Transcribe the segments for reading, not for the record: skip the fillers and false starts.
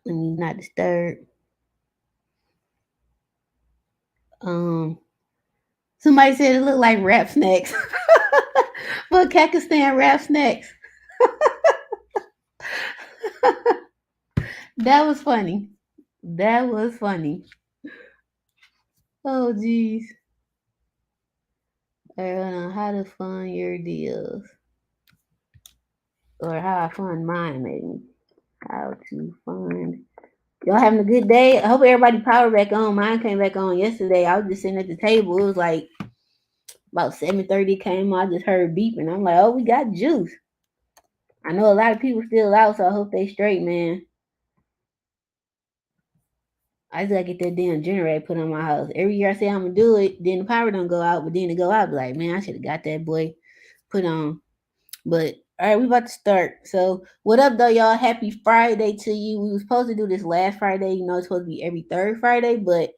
Let me not disturb. Somebody said it looked like rap snacks. But Kakistan rap snacks. That was funny. That was funny. Oh jeez. How to fund your deals. Or how I fund mine, maybe. How to fund. Y'all having a good day? I hope everybody power back on. Mine came back on yesterday. I was just sitting at the table. It was like about 7:30 came on. I just heard beeping. I'm like, oh, we got juice. I know a lot of people still out, so I hope they straight, man. I just gotta get that damn generator put on my house. Every year I say I'm gonna do it, then the power don't go out, but then it go out. Be like, man, I should have got that boy put on. But all right, we about to start. So what up though, y'all? Happy Friday to you. We was supposed to do this last Friday. You know, it's supposed to be every third Friday, but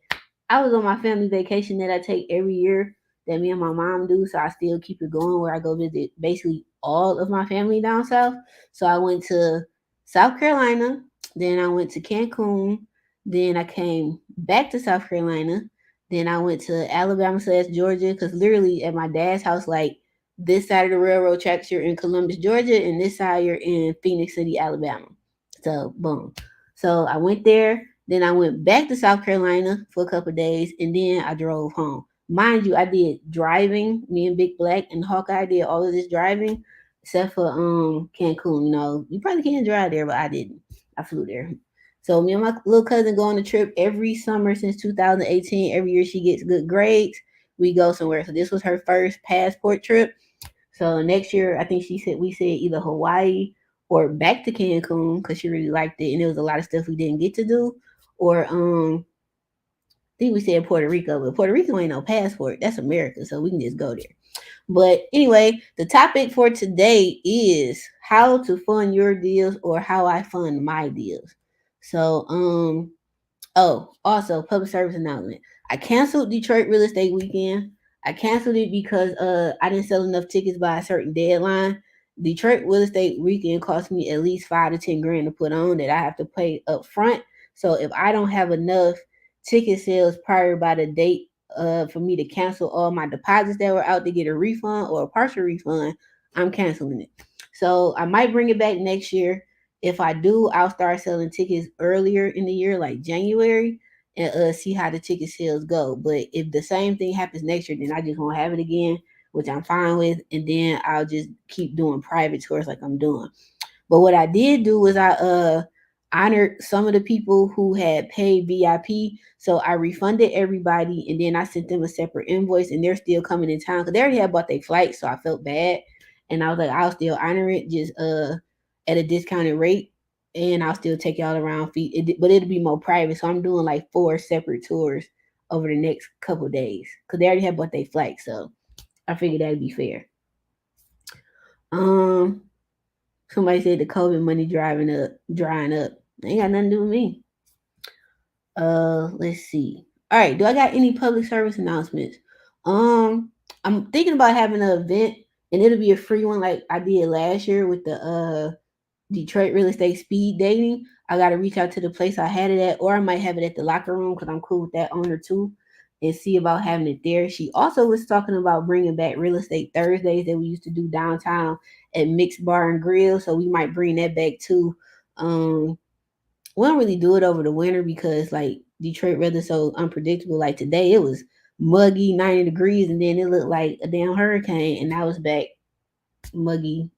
I was on my family vacation that I take every year that me and my mom do. So I still keep it going where I go visit basically all of my family down south. So I went to South Carolina, then I went to Cancun, then I came back to South Carolina, then I went to Alabama/Georgia because literally at my dad's house, like this side of the railroad tracks, you're in Columbus, Georgia, and this side you're in Phoenix City, Alabama. So boom. So I went there. Then I went back to South Carolina for a couple of days, and then I drove home. Mind you, I did driving. Me and Big Black and Hawkeye did all of this driving, except for Cancun. You know, you probably can't drive there, but I didn't. I flew there. So me and my little cousin go on a trip every summer since 2018. Every year she gets good grades, we go somewhere. So this was her first passport trip. So next year, I think she said we said either Hawaii or back to Cancun because she really liked it, and there was a lot of stuff we didn't get to do. Or I think we said Puerto Rico, but Puerto Rico ain't no passport. That's America, so we can just go there. But anyway, the topic for today is how to fund your deals or how I fund my deals. So oh, also public service announcement. I canceled Detroit Real Estate Weekend. I canceled it because I didn't sell enough tickets by a certain deadline. Detroit Real Estate Weekend cost me at least 5 to 10 grand to put on that I have to pay up front. So if I don't have enough ticket sales prior by the date for me to cancel all my deposits that were out to get a refund or a partial refund, I'm canceling it. So I might bring it back next year. If I do, I'll start selling tickets earlier in the year, like January, and see how the ticket sales go. But if the same thing happens next year, then I just won't have it again, which I'm fine with, and then I'll just keep doing private tours like I'm doing. But what I did do was I honored some of the people who had paid VIP. So I refunded everybody and then I sent them a separate invoice and they're still coming in town because they already had bought their flight, so I felt bad. And I was like, I'll still honor it just at a discounted rate and I'll still take y'all around feet. But it'll be more private. So I'm doing like 4 separate tours over the next couple days because they already had bought their flight. So I figured that'd be fair. Um Somebody said the COVID money drying up. Ain't got nothing to do with me. Let's see. All right, do I got any public service announcements? Um, I'm thinking about having an event, and it'll be a free one like I did last year with the Detroit real estate speed dating. I got to reach out to the place I had it at, or I might have it at the locker room because I'm cool with that owner too, and see about having it there. She also was talking about bringing back real estate Thursdays that we used to do downtown at Mixed Bar and Grill, so we might bring that back too. We don't really do it over the winter because like Detroit weather so unpredictable. Like today, it was muggy, 90 degrees, and then it looked like a damn hurricane, and I was back muggy,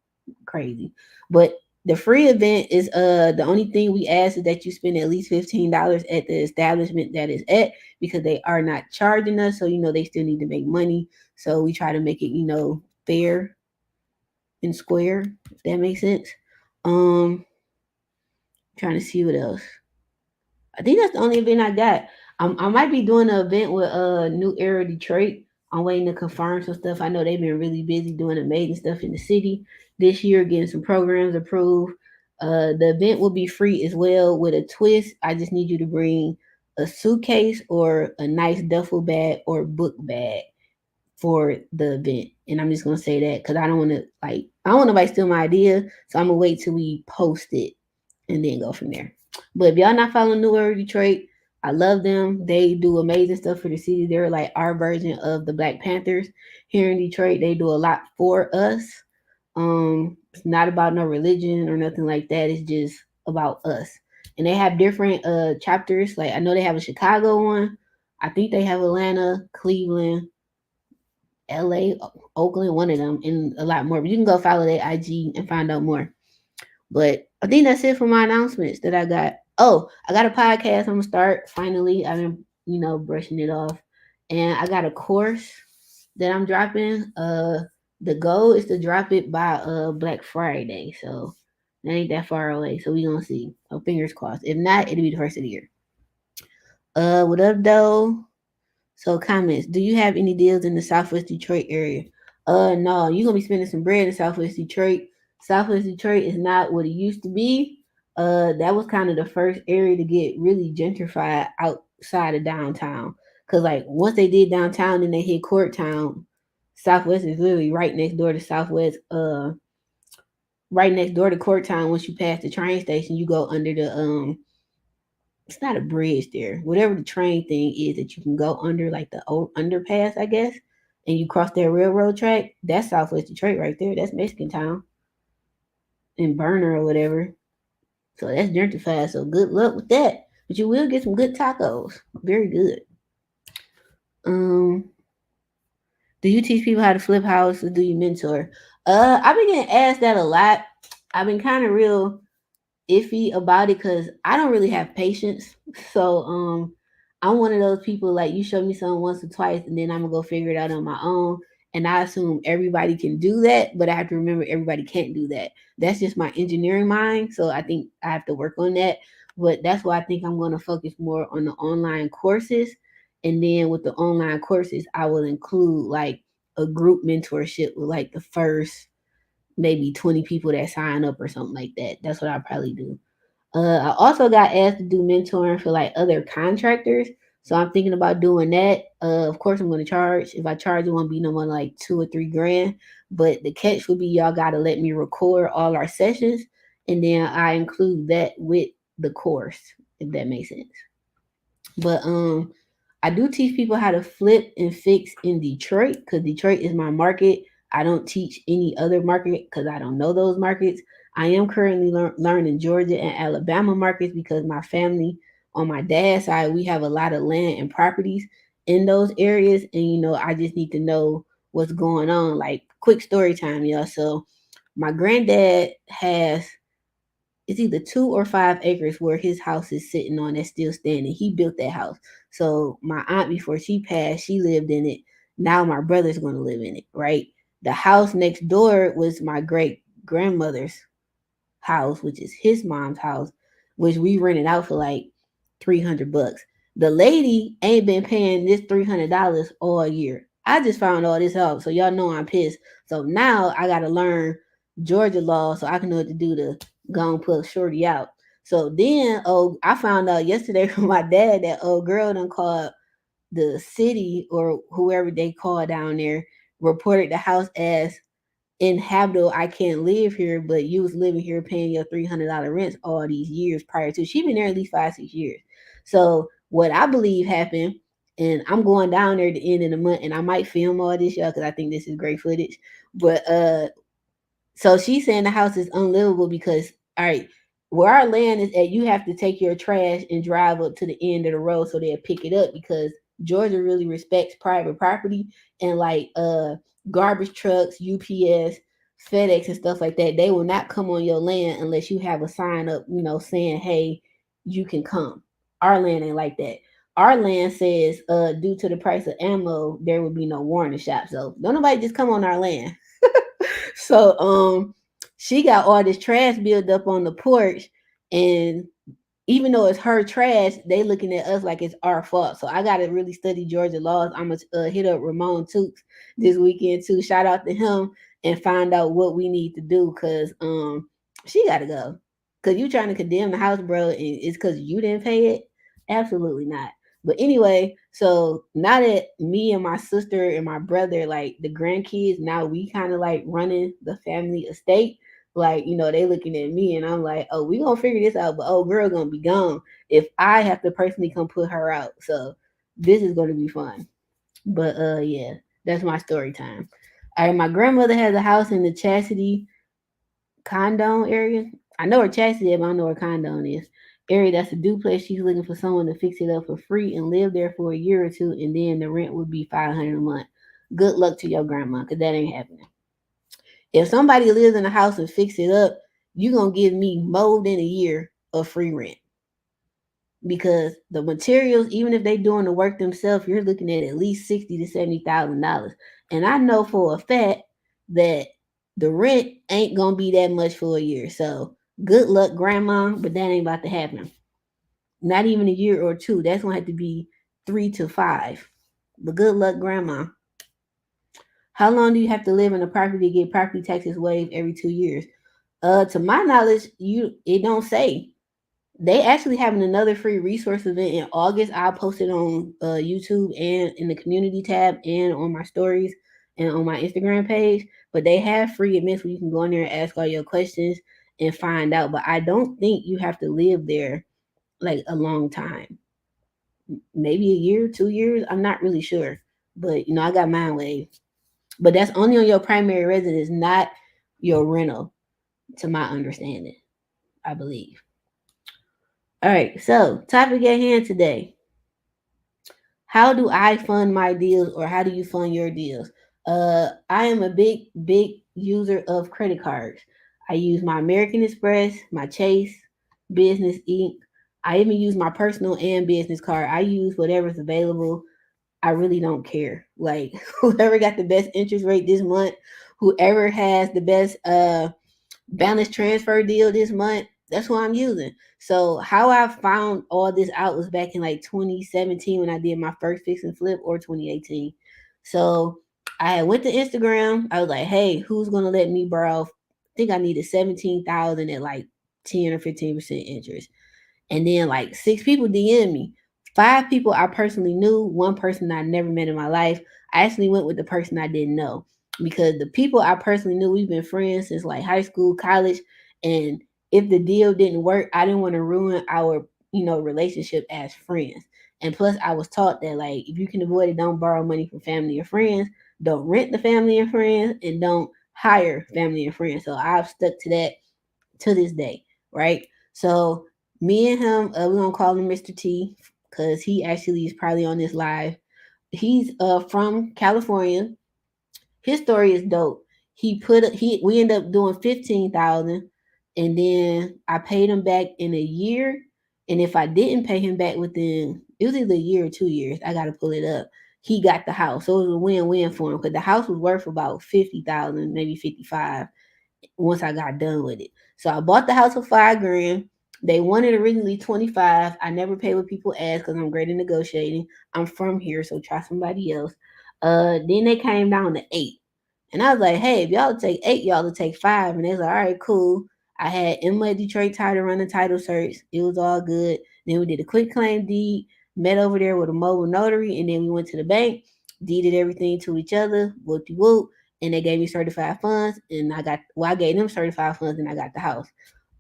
crazy. But the free event is the only thing we ask is that you spend at least $15 at the establishment that is at because they are not charging us, so you know they still need to make money. So we try to make it fair and square, if that makes sense. Trying to see what else. I think that's the only event I got. I might be doing an event with New Era Detroit. I'm waiting to confirm some stuff. I know they've been really busy doing amazing stuff in the city this year, getting some programs approved. The event will be free as well with a twist. I just need you to bring a suitcase or a nice duffel bag or book bag for the event. And I'm just gonna say that because I don't want to I don't want nobody steal my idea. So I'm gonna wait till we post it and then go from there. But if y'all not following New Era Detroit, I love them. They do amazing stuff for the city. They're like our version of the Black Panthers here in Detroit. They do a lot for us. It's not about no religion or nothing like that. It's just about us. And they have different chapters. Like I know they have a Chicago one. I think they have Atlanta, Cleveland, LA, Oakland, one of them, and a lot more. But you can go follow their IG and find out more. But I think that's it for my announcements that I got. Oh, I got a podcast I'm gonna start finally. I've been, brushing it off. And I got a course that I'm dropping. The goal is to drop it by Black Friday. So that ain't that far away. So we gonna see. So fingers crossed. If not, it'll be the first of the year. What up though? So comments. Do you have any deals in the Southwest Detroit area? No, you're gonna be spending some bread in Southwest Detroit. Southwest Detroit is not what it used to be. That was kind of the first area to get really gentrified outside of downtown. Cause like once they did downtown and they hit Court Town, Southwest is literally right next door to Southwest. Right next door to Court Town. Once you pass the train station, you go under the it's not a bridge there. Whatever the train thing is that you can go under, like the old underpass, I guess, and you cross that railroad track. That's Southwest Detroit right there. That's Mexican Town and Burner or whatever. So that's gentrified. So good luck with that. But you will get some good tacos. Very good. Um, do you teach people how to flip houses? Do you mentor? I've been getting asked that a lot. I've been kind of real iffy about it because I don't really have patience. So I'm one of those people like you show me something once or twice and then I'm gonna go figure it out on my own. And I assume everybody can do that, but I have to remember everybody can't do that. That's just my engineering mind. So I think I have to work on that. But that's why I think I'm gonna focus more on the online courses. And then with the online courses, I will include like a group mentorship with like the first maybe 20 people that sign up or something like that. That's what I'll probably do. I also got asked to do mentoring for like other contractors. So I'm thinking about doing that. Of course, I'm going to charge. If I charge, it won't be no more like 2 or 3 grand. But the catch would be y'all got to let me record all our sessions. And then I include that with the course, if that makes sense. But I do teach people how to flip and fix in Detroit because Detroit is my market. I don't teach any other market because I don't know those markets. I am currently learning Georgia and Alabama markets because my family on my dad's side, we have a lot of land and properties in those areas. And, I just need to know what's going on. Like, quick story time, y'all. So, my granddad has it's either 2 or 5 acres where his house is sitting on that's still standing. He built that house. So my aunt, before she passed, she lived in it. Now my brother's going to live in it, right? The house next door was my great grandmother's house, which is his mom's house, which we rented out for like $300. The lady ain't been paying this $300 all year. I just found all this out, so y'all know I'm pissed. So now I gotta learn Georgia law so I can know what to do to go and put Shorty out. So then, I found out yesterday from my dad that old girl done called the city or whoever they call down there, reported the house as inhabitable. I can't live here, but you was living here paying your $300 rents all these years prior to. She been there at least 5-6 years. So what I believe happened, and I'm going down there at the end of the month, and I might film all this, y'all, because I think this is great footage. But so she's saying the house is unlivable because, all right, where our land is at, you have to take your trash and drive up to the end of the road so they'll pick it up because Georgia really respects private property and like garbage trucks, UPS, FedEx and stuff like that. They will not come on your land unless you have a sign up, saying, hey, you can come. Our land ain't like that. Our land says, due to the price of ammo, there will be no warranty shop. So don't nobody just come on our land. So she got all this trash built up on the porch, and even though it's her trash, they looking at us like it's our fault. So I gotta really study Georgia laws. I'm gonna hit up Ramon Tooks this weekend too. Shout out to him and find out what we need to do because she gotta go. Cause you trying to condemn the house, bro, and it's cause you didn't pay it? Absolutely not. But anyway, so now that me and my sister and my brother, like the grandkids, now we kind of like running the family estate. Like, they looking at me and I'm like, oh, we gonna figure this out, but oh girl gonna be gone if I have to personally come put her out. So this is gonna be fun. But yeah, that's my story time. All right, my grandmother has a house in the Chastity Condon area. I know where Chastity is, but I don't know where Condon is. Area that's a duplex. She's looking for someone to fix it up for free and live there for a year or two, and then the rent would be $500 a month. Good luck to your grandma, cause that ain't happening. If somebody lives in a house and fix it up, you gonna give me more than a year of free rent because the materials, even if they doing the work themselves, you're looking at least $60,000 to $70,000, and I know for a fact that the rent ain't gonna be that much for a year. So good luck, grandma, but that ain't about to happen. Not even a year or two. That's gonna have to be 3 to 5. But good luck, grandma. How long do you have to live in a property to get property taxes waived every 2 years? To my knowledge, it don't say. They actually having another free resource event in August. I'll post it on YouTube and in the community tab and on my stories and on my Instagram page. But they have free events where you can go in there and ask all your questions and find out. But I don't think you have to live there like a long time. Maybe a year, 2 years. I'm not really sure. But I got mine waived. But that's only on your primary residence, not your rental, to my understanding, I believe. All right, so topic at hand today. How do I fund my deals, or how do you fund your deals? I am a big user of credit cards. I use my American Express, my Chase, Business Inc. I even use my personal and business card. I use whatever's available. I really don't care. Like whoever got the best interest rate this month, whoever has the best balance transfer deal this month, that's what I'm using. So how I found all this out was back in like 2017 when I did my first fix and flip, or 2018. So I went to Instagram. I was like, hey, who's gonna let me borrow? I think I needed 17,000 at like 10 or 15% interest. And then like 6 people DM me. 5 people I personally knew, one person I never met in my life. I actually went with the person I didn't know because the people I personally knew, we've been friends since like high school, college, and if the deal didn't work, I didn't want to ruin our relationship as friends. And plus, I was taught that like if you can avoid it, don't borrow money from family or friends, don't rent the family and friends, and don't hire family and friends. So I've stuck to that to this day, right? So me and him, we're gonna call him Mr. T because he actually is probably on this live. He's from California. His story is dope. He we end up doing 15,000, and then I paid him back in a year. And if I didn't pay him back within, it was either a year or 2 years, I got to pull it up. He got the house, so it was a win-win for him because the house was worth about 50,000, maybe 55 once I got done with it. So I bought the house for 5 grand. They wanted originally 25. I never pay what people ask because I'm great at negotiating. I'm from here, so try somebody else. Then they came down to 8. And I was like, hey, if y'all take 8, y'all to take 5. And they was like, all right, cool. I had Emma at Detroit Title run the title search. It was all good. Then we did a quick claim deed, met over there with a mobile notary, and then we went to the bank, deeded everything to each other, whoop de whoop, and they gave me certified funds, and I gave them certified funds, and I got the house.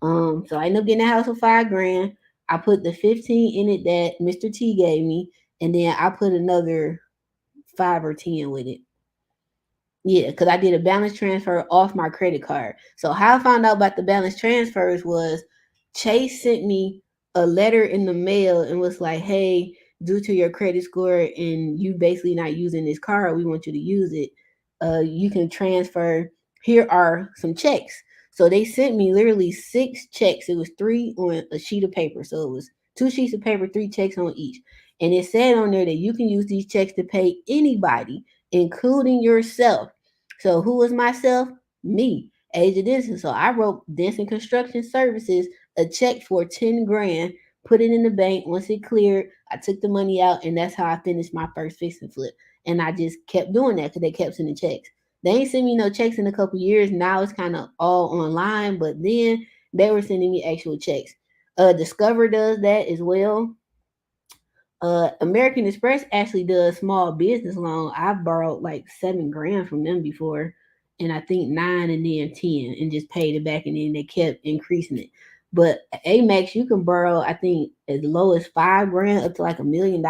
So I ended up getting the house for 5 grand. I put the 15 in it that Mr. T gave me, and then I put another 5 or 10 with it. Yeah, because I did a balance transfer off my credit card. So how I found out about the balance transfers was Chase sent me a letter in the mail and was like, hey, due to your credit score and you basically not using this card, we want you to use it. You can transfer. Here are some checks. So they sent me literally 6 checks. It was 3 on a sheet of paper. So it was 2 sheets of paper, 3 checks on each. And it said on there that you can use these checks to pay anybody, including yourself. So who was myself? Me, Asia Denson. So I wrote Denson Construction Services a check for 10 grand, put it in the bank. Once it cleared, I took the money out, and that's how I finished my first fix and flip. And I just kept doing that because they kept sending checks. They ain't sent me no checks in a couple years. Now it's kind of all online, but then they were sending me actual checks. Discover does that as well. American Express actually does small business loan. I've borrowed like 7 grand from them before, and I think 9 and then 10 and just paid it back and then they kept increasing it. But Amex, you can borrow, I think, as low as 5 grand up to like $1 million.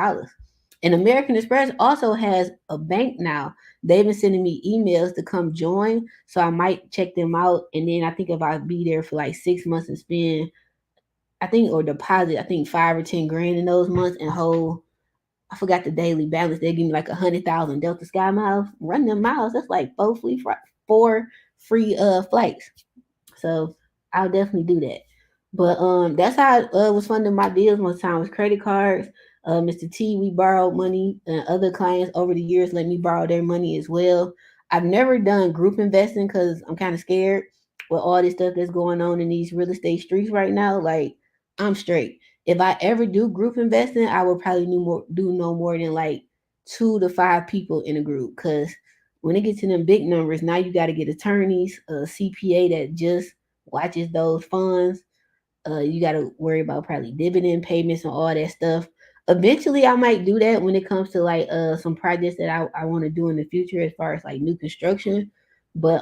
And American Express also has a bank now. They've been sending me emails to come join, so I might check them out. And then I think if I be there for like 6 months and spend, I think, or deposit, I think 5 or 10 grand in those months and hold, I forgot the daily balance. They give me like 100,000 Delta Sky miles. Run them miles. That's like four free flights. So I'll definitely do that. But that's how I was funding my deals one time with credit cards. Mr. T, we borrowed money, and other clients over the years let me borrow their money as well. I've never done group investing because I'm kind of scared with all this stuff that's going on in these real estate streets right now. Like, I'm straight. If I ever do group investing, I will probably do no more than like 2 to 5 people in a group, because when it gets to them big numbers, now you got to get attorneys, a CPA that just watches those funds. You got to worry about probably dividend payments and all that stuff. Eventually, I might do that when it comes to like some projects that I want to do in the future as far as like new construction. But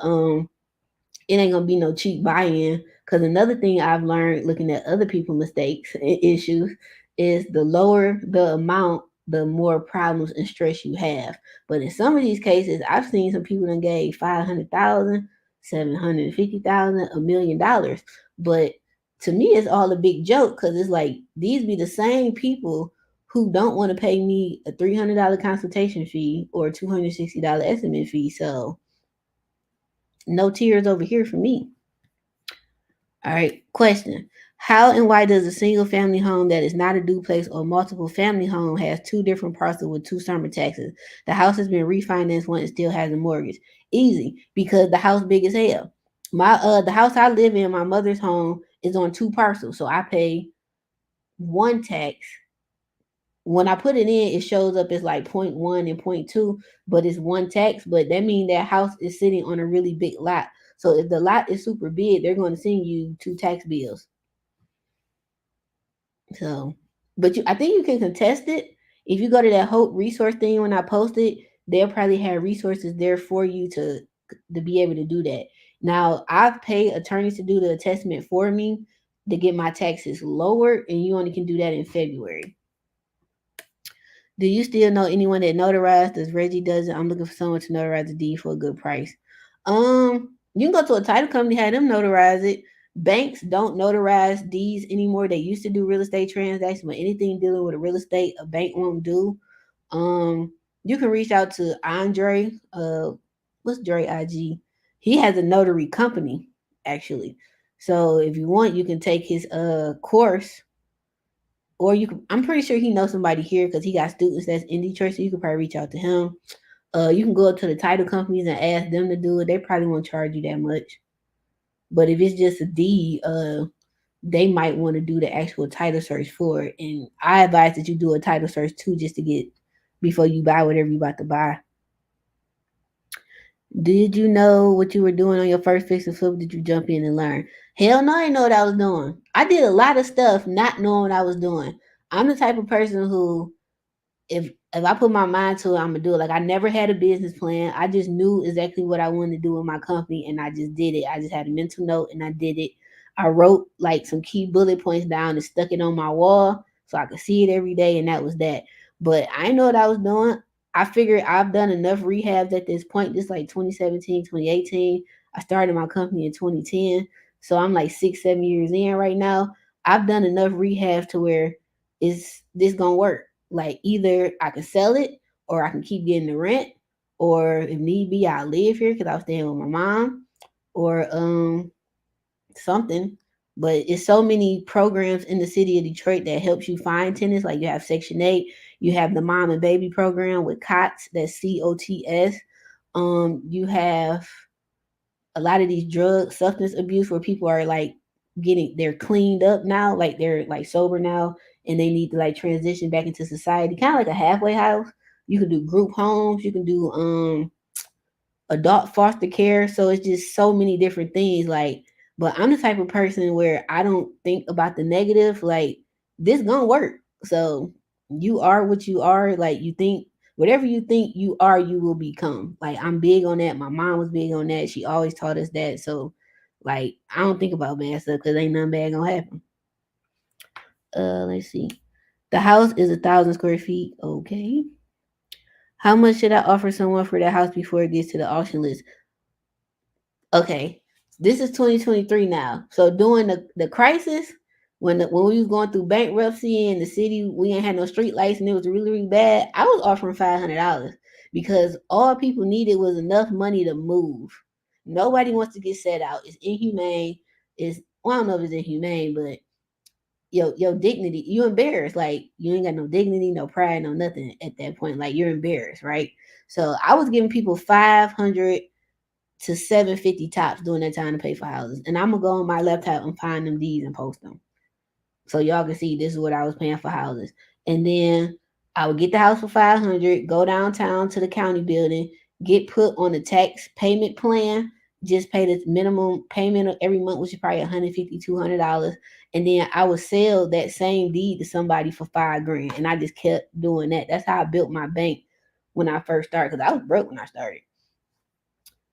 it ain't gonna be no cheap buy-in. Because another thing I've learned looking at other people's mistakes and issues is the lower the amount, the more problems and stress you have. But in some of these cases, I've seen some people that gave 500,000, 750,000, $1 million. But to me, it's all a big joke because it's like these be the same people who don't want to pay me a $300 consultation fee or a $260 estimate fee. So no tears over here for me. All right, question. How and why does a single family home that is not a duplex or multiple family home has two different parcels with two summer taxes? The house has been refinanced when it still has a mortgage. Easy, because the house big as hell. The house I live in, my mother's home, is on two parcels. So I pay one tax. When I put it in, it shows up as like point one and point two, but it's one tax. But that means that house is sitting on a really big lot. So if the lot is super big, they're going to send you two tax bills. So, but I think you can contest it if you go to that Hope resource thing when I post it. They'll probably have resources there for you to be able to do that. Now, I've paid attorneys to do the assessment for me to get my taxes lower, and you only can do that in February. Do you still know anyone that notarized? Does Reggie does it? I'm looking for someone to notarize the deed for a good price. You can go to a title company, have them notarize it. Banks don't notarize deeds anymore. They used to do real estate transactions, but anything dealing with a real estate, a bank won't do. Um, you can reach out to Andre. What's Dre IG? He has a notary company actually. So if you want, you can take his course, or you can. I'm pretty sure he knows somebody here because he got students that's in Detroit, so you could probably reach out to him. You can go up to the title companies and ask them to do it. They probably won't charge you that much. But if it's just a deed, they might want to do the actual title search for it. And I advise that you do a title search too, just to get before you buy whatever you about to buy. Did you know what you were doing on your first fix and flip? Did you jump in and learn? Hell no, I didn't know what I was doing. I did a lot of stuff not knowing what I was doing. I'm the type of person who, if I put my mind to it, I'm gonna do it. Like, I never had a business plan. I just knew exactly what I wanted to do with my company, and I just did it. I just had a mental note, and I did it. I wrote like some key bullet points down and stuck it on my wall so I could see it every day, and that was that. But I didn't know what I was doing. I figured I've done enough rehabs at this point. This like 2017, 2018. I started my company in 2010, so I'm like 6, 7 years in right now. I've done enough rehabs to where is this gonna work? Like, either I can sell it or I can keep getting the rent, or if need be, I'll live here because I was staying with my mom, or something. But it's so many programs in the city of Detroit that helps you find tenants. Like, you have Section 8, you have the mom and baby program with COTS, that's COTS. You have a lot of these drug substance abuse where people are like they're cleaned up now, like they're like sober now, and they need to like transition back into society, kind of like a halfway house. You can do group homes, you can do adult foster care. So it's just so many different things. Like, but I'm the type of person where I don't think about the negative. Like, this gonna work. So you are what you are. Like, you think whatever you think you are, you will become. Like, I'm big on that. My mom was big on that. She always taught us that. So, like, I don't think about bad stuff because ain't nothing bad gonna happen. Let's see. The house is 1,000 square feet. Okay. How much should I offer someone for that house before it gets to the auction list? Okay, this is 2023 now. So during the crisis, when we was going through bankruptcy in the city, we ain't had no street lights and it was really really bad. I was offering $500 because all people needed was enough money to move. Nobody wants to get set out. It's inhumane. It's, well, I don't know if it's inhumane, but your dignity, you embarrassed. Like, you ain't got no dignity, no pride, no nothing at that point. Like, you're embarrassed, right? So I was giving people 500 to 750 tops during that time to pay for houses. And I'm gonna go on my laptop and find them deeds and post them. So y'all can see this is what I was paying for houses. And then I would get the house for 500, go downtown to the county building, get put on a tax payment plan, just pay the minimum payment every month, which is probably $150, $200. And then I would sell that same deed to somebody for 5 grand. And I just kept doing that. That's how I built my bank when I first started, because I was broke when I started.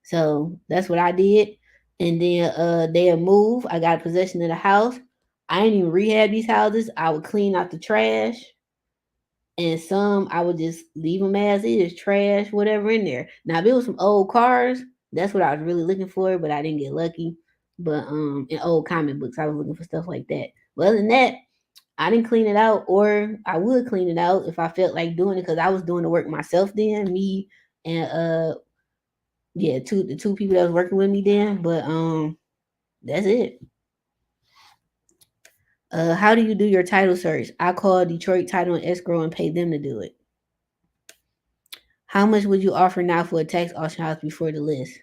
So that's what I did. And then they'll move. I got possession of the house. I didn't even rehab these houses. I would clean out the trash. And some I would just leave them as is, trash, whatever in there. Now if it was some old cars, that's what I was really looking for, but I didn't get lucky. But in old comic books, I was looking for stuff like that. But other than that, I didn't clean it out, or I would clean it out if I felt like doing it, because I was doing the work myself then, me and yeah, the two people that was working with me then. But that's it. How do you do your title search? I call Detroit Title and Escrow and pay them to do it. How much would you offer now for a tax auction house before the list?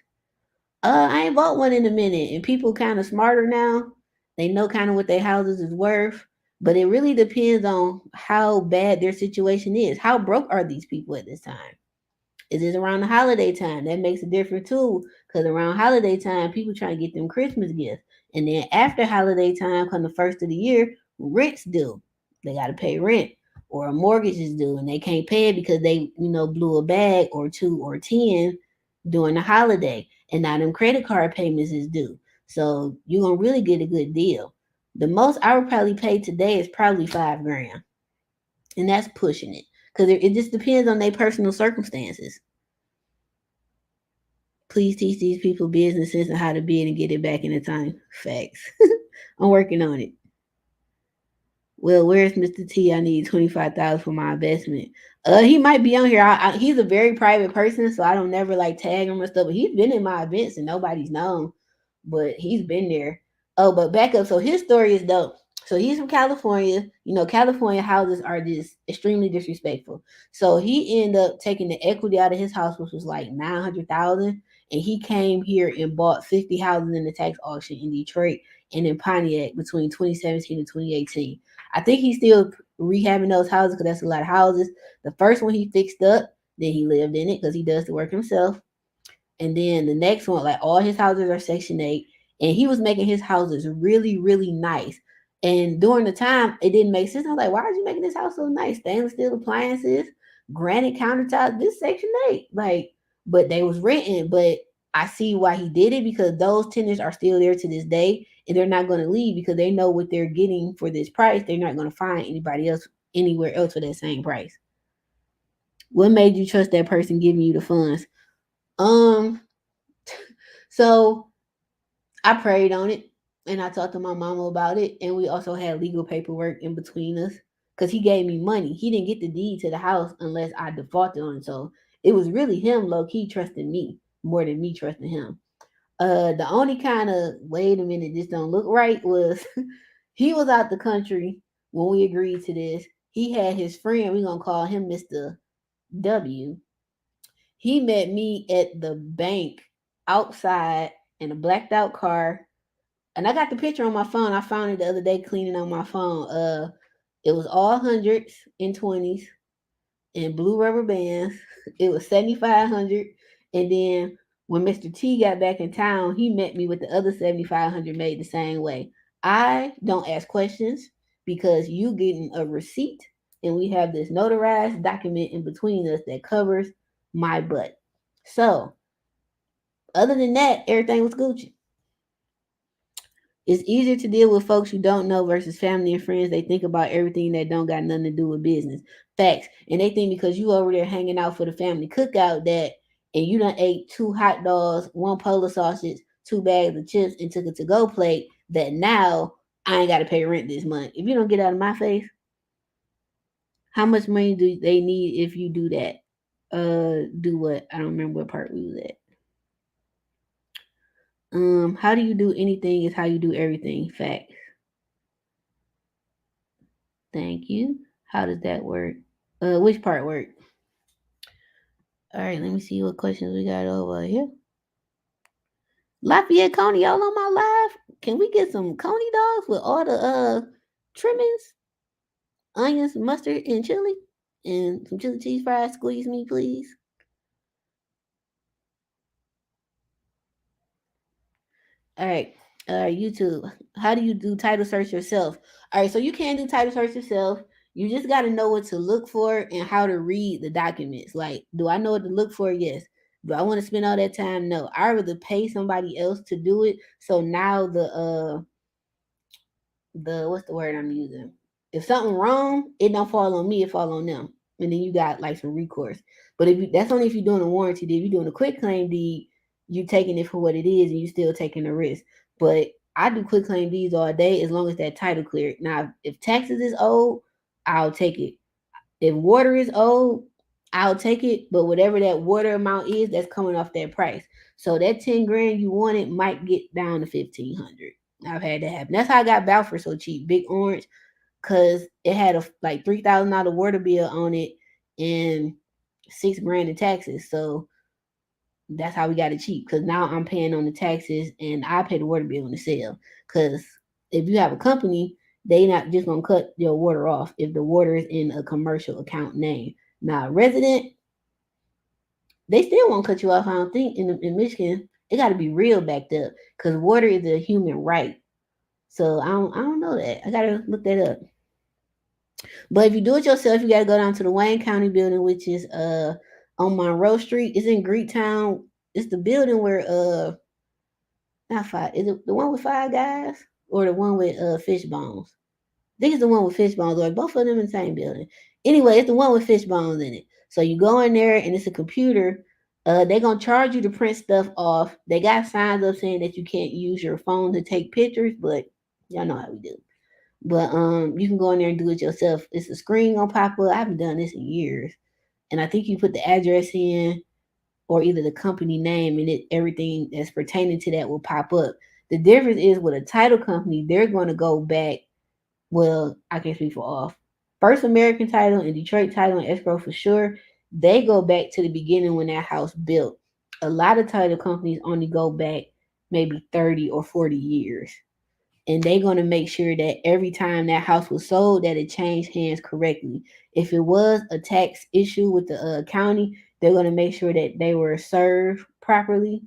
I ain't bought one in a minute, and people kind of smarter now. They know kind of what their houses is worth, but it really depends on how bad their situation is. How broke are these people at this time? Is it around the holiday time? That makes a difference too, because around holiday time, people trying to get them Christmas gifts, and then after holiday time, come the first of the year, rent's due. They got to pay rent, or a mortgage is due, and they can't pay it because they, blew a bag or two or 10 during the holiday, and now them credit card payments is due. So you're gonna really get a good deal. The most I would probably pay today is probably 5 grand, and that's pushing it, because it just depends on their personal circumstances. Please teach these people businesses and how to bid and get it back in the time. Facts. I'm working on it. Well, where's Mr. T? I need 25,000 for my investment. He might be on here. He's a very private person, so I don't never like tag him and stuff. But he's been in my events and nobody's known, but he's been there. Oh, but back up. So his story is dope. So he's from California. California houses are just extremely disrespectful. So he ended up taking the equity out of his house, which was like 900,000, and he came here and bought 50 houses in the tax auction in Detroit and in Pontiac between 2017 and 2018. I think he's still rehabbing those houses because that's a lot of houses. The first one he fixed up, then he lived in it because he does the work himself. And then the next one, like, all his houses are Section 8, and he was making his houses really, really nice. And during the time, it didn't make sense. I was like, why are you making this house so nice? Stainless steel appliances, granite countertops, this Section 8. Like, but they was renting. But I see why he did it, because those tenants are still there to this day, and they're not going to leave because they know what they're getting for this price. They're not going to find anybody else anywhere else for that same price. What made you trust that person giving you the funds? Um, so I prayed on it, and I talked to my mama about it, and we also had legal paperwork in between us because he gave me money. He didn't get the deed to the house unless I defaulted on it. So it was really him low key trusting me more than me trusting him. The only kind of wait a minute, this don't look right was he was out the country when we agreed to this. He had his friend, we're gonna call him Mr. W. He met me at the bank outside in a blacked out car, and I got the picture on my phone. I found it the other day cleaning on my phone. It was all hundreds and twenties and blue rubber bands. It was 7,500, and then when Mr. T got back in town, he met me with the other 7,500 made the same way. I don't ask questions because you getting a receipt and we have this notarized document in between us that covers my butt. So, other than that, everything was Gucci. It's easier to deal with folks you don't know versus family and friends. They think about everything that don't got nothing to do with business. Facts. And they think because you over there hanging out for the family cookout that and you done ate 2 hot dogs, 1 Polish sausage, 2 bags of chips, and took a to-go plate, that now I ain't gotta pay rent this month. If you don't get out of my face, how much money do they need if you do that? Do what? I don't remember what part we was at. How do you do anything is how you do everything. Fact. Thank you. How does that work? Which part work? All right, let me see what questions we got over here. Lafayette Coney, y'all on my live? Can we get some Coney dogs with all the trimmings, onions, mustard, and chili, and some chili cheese fries? Squeeze me, please. All right. YouTube. How do you do title search yourself? All right, so you can do title search yourself. You just got to know what to look for and how to read the documents. Like, do I know what to look for? Yes. Do I want to spend all that time? No. I rather pay somebody else to do it. So now the what's the word I'm using? If something wrong, it don't fall on me, it fall on them. And then you got like some recourse. But if you, that's only if you're doing a warranty deed. If you're doing a quick claim deed, you taking it for what it is and you still taking the risk. But I do quick claim deeds all day as long as that title cleared. Now if taxes is owed, I'll take it. If water is owed, I'll take it. But whatever that water amount is, that's coming off that price. So that 10 grand you wanted might get down to 1,500. I've had that happen. That's how I got Balfour so cheap. Big Orange, cause it had a like $3,000 water bill on it and 6 grand in taxes. So that's how we got it cheap. Cause now I'm paying on the taxes and I pay the water bill on the sale. Cause if you have a company, they not just gonna cut your water off if the water is in a commercial account name. Now resident, they still won't cut you off. I don't think in Michigan it got to be real backed up because water is a human right. So I don't know that. I gotta look that up. But if you do it yourself, you gotta go down to the Wayne County building, which is on Monroe Street. It's in Greektown. It's the building where not five. Is it the one with Five Guys or the one with Fish Bones? I think it's the one with Fish Bones, or both of them in the same building. Anyway, it's the one with Fish Bones in it. So you go in there and it's a computer. They're gonna charge you to print stuff off. They got signs up saying that you can't use your phone to take pictures, but y'all know how we do. But you can go in there and do it yourself. It's a screen gonna pop up. I haven't done this in years. And I think you put the address in or either the company name and it everything that's pertaining to that will pop up. The difference is with a title company, they're gonna go back. Well, I can speak for all. First American Title and Detroit Title and Escrow for sure. They go back to the beginning when that house built. A lot of title companies only go back maybe 30 or 40 years, and they're going to make sure that every time that house was sold that it changed hands correctly. If it was a tax issue with the county, they're going to make sure that they were served properly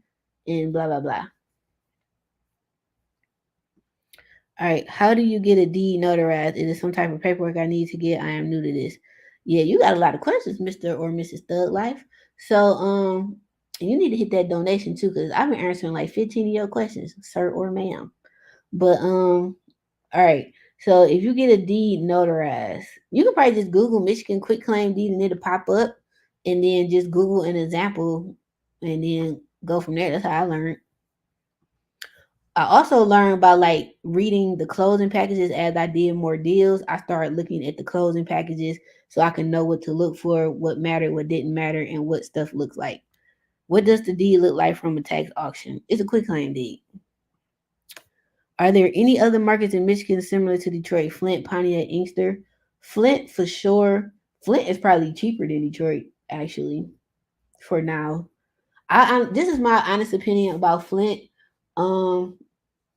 and blah blah blah. All right, how do you get a deed notarized? Is it some type of paperwork I need to get? I am new to this. Yeah, you got a lot of questions, Mr. or Mrs. Thug Life. So you need to hit that donation too because I've been answering like 15 of your questions, sir or ma'am. But all right. So if you get a deed notarized, you can probably just Google Michigan quick claim deed and it'll pop up, and then just Google an example, and then go from there. That's how I learned. I also learned by like reading the closing packages as I did more deals. I started looking at the closing packages so I can know what to look for, what mattered, what didn't matter, and what stuff looks like. What does the deed look like from a tax auction? It's a quick claim deed. Are there any other markets in Michigan similar to Detroit? Flint, Pontiac, Inkster? Flint for sure. Flint is probably cheaper than Detroit, actually, for now. I this is my honest opinion about Flint. Um,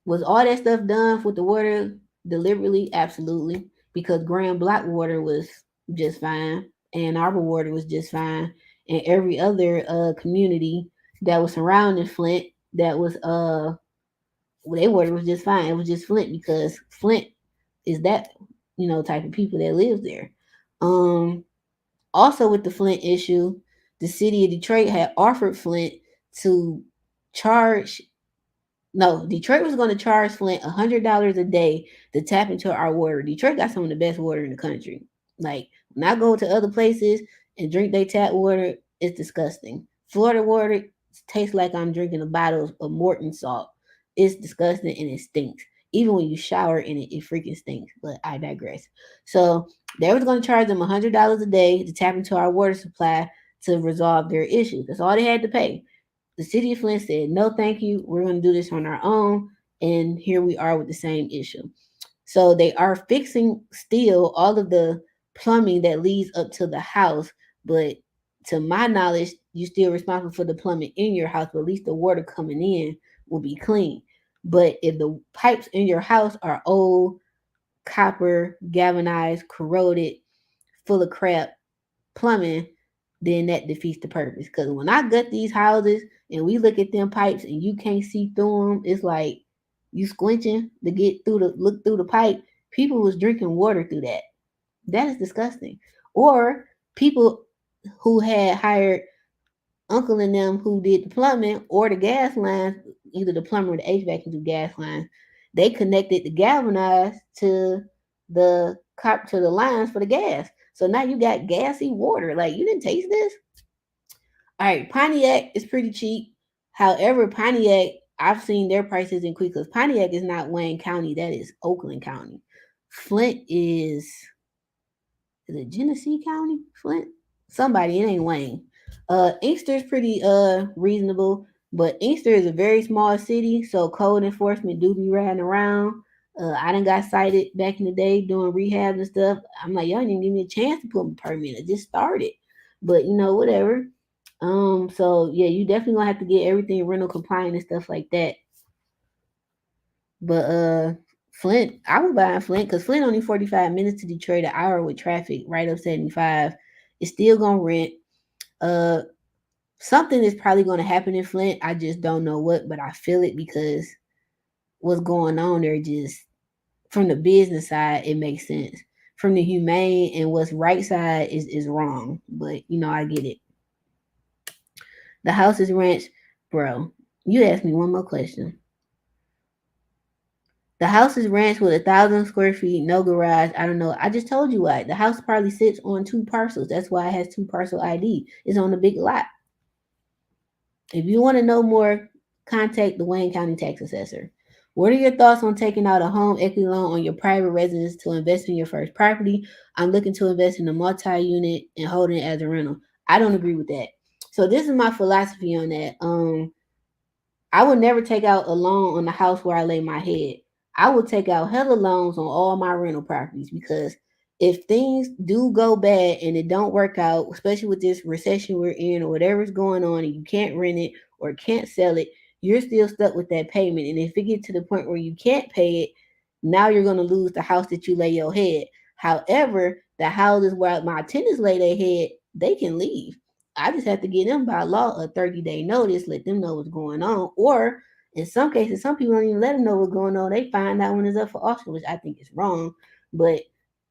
was all that stuff done with the water deliberately? Absolutely, because Grand Block water was just fine, and Arbor water was just fine, and every other community that was surrounding Flint that was their water was just fine. It was just Flint because Flint is that type of people that lives there. Um, Also with the Flint issue, the city of Detroit had offered Flint to charge no, Detroit was going to charge Flint $100 a day to tap into our water. Detroit got some of the best water in the country. Like when I go to other places and drink their tap water, it's disgusting. Florida water tastes like I'm drinking a bottle of Morton salt. It's disgusting and it stinks. Even when you shower in it, it freaking stinks. But I digress. So they was going to charge them $100 a day to tap into our water supply to resolve their issues. That's all they had to pay. The city of Flint said, no, thank you. We're going to do this on our own. And here we are with the same issue. So they are fixing still all of the plumbing that leads up to the house. But to my knowledge, you're still responsible for the plumbing in your house, but at least the water coming in will be clean. But if the pipes in your house are old, copper, galvanized, corroded, full of crap, plumbing, then that defeats the purpose. Because when I gut these houses and we look at them pipes and you can't see through them, it's like you squinching to get through the look through the pipe. People was drinking water through that. That is disgusting. Or people who had hired uncle and them who did the plumbing or the gas lines, either the plumber or the HVAC can do gas lines. They connected the galvanized to the cop to the lines for the gas. So now you got gassy water. Like you didn't taste this. All right, Pontiac is pretty cheap. However, Pontiac, I've seen their prices increase because Pontiac is not Wayne County. That is Oakland County. Flint is it Genesee County? Flint? Somebody, it ain't Wayne. Inkster's pretty reasonable, but Inkster is a very small city, so code enforcement do be riding around. I done got cited back in the day doing rehab and stuff. I'm like, y'all didn't even give me a chance to put my permit. I just started. But whatever. So yeah, you definitely gonna have to get everything rental compliant and stuff like that. But Flint, I would buy in Flint because Flint only 45 minutes to Detroit, an hour with traffic, right up 75. It's still gonna rent. Uh Something is probably gonna happen in Flint. I just don't know what, but I feel it because what's going on there just from the business side, it makes sense. From the humane and what's right side is wrong. But I get it. The house is rent, bro. You asked me one more question. The house is ranch with 1,000 square feet, no garage. I don't know. I just told you why. The house probably sits on two parcels. That's why it has two parcel ID. It's on a big lot. If you want to know more, contact the Wayne County Tax Assessor. What are your thoughts on taking out a home equity loan on your private residence to invest in your first property? I'm looking to invest in a multi-unit and holding it as a rental. I don't agree with that. So this is my philosophy on that. I would never take out a loan on the house where I lay my head. I would take out hella loans on all my rental properties because if things do go bad and it don't work out, especially with this recession we're in or whatever's going on and you can't rent it or can't sell it, you're still stuck with that payment. And if it gets to the point where you can't pay it, now you're going to lose the house that you lay your head. However, the houses where my tenants lay their head, they can leave. I just have to give them by law a 30-day notice, let them know what's going on. Or in some cases, some people don't even let them know what's going on. They find out when it's up for auction, which I think is wrong. But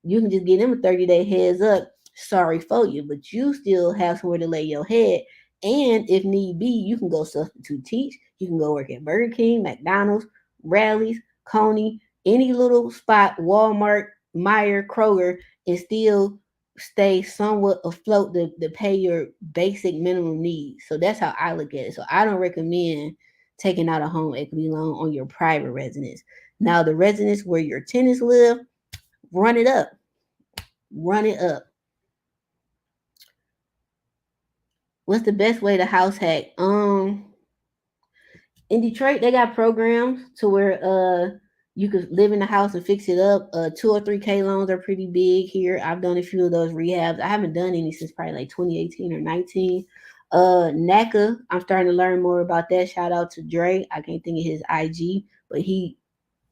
you can just give them a 30-day heads up. Sorry for you, but you still have somewhere to lay your head. And if need be, you can go substitute teach. You can go work at Burger King, McDonald's, Rally's, Coney, any little spot, Walmart, Meyer, Kroger, and still stay somewhat afloat to pay your basic minimum needs. So that's how I look at it. So I don't recommend taking out a home equity loan on your private residence. Now the residence where your tenants live, run it up. Run it up. What's the best way to house hack? In Detroit, they got programs to where you could live in the house and fix it up. 2 or 3K loans are pretty big here. I've done a few of those rehabs. I haven't done any since probably like 2018 or 19. NACA, I'm starting to learn more about that. Shout out to Dre. I can't think of his IG, but he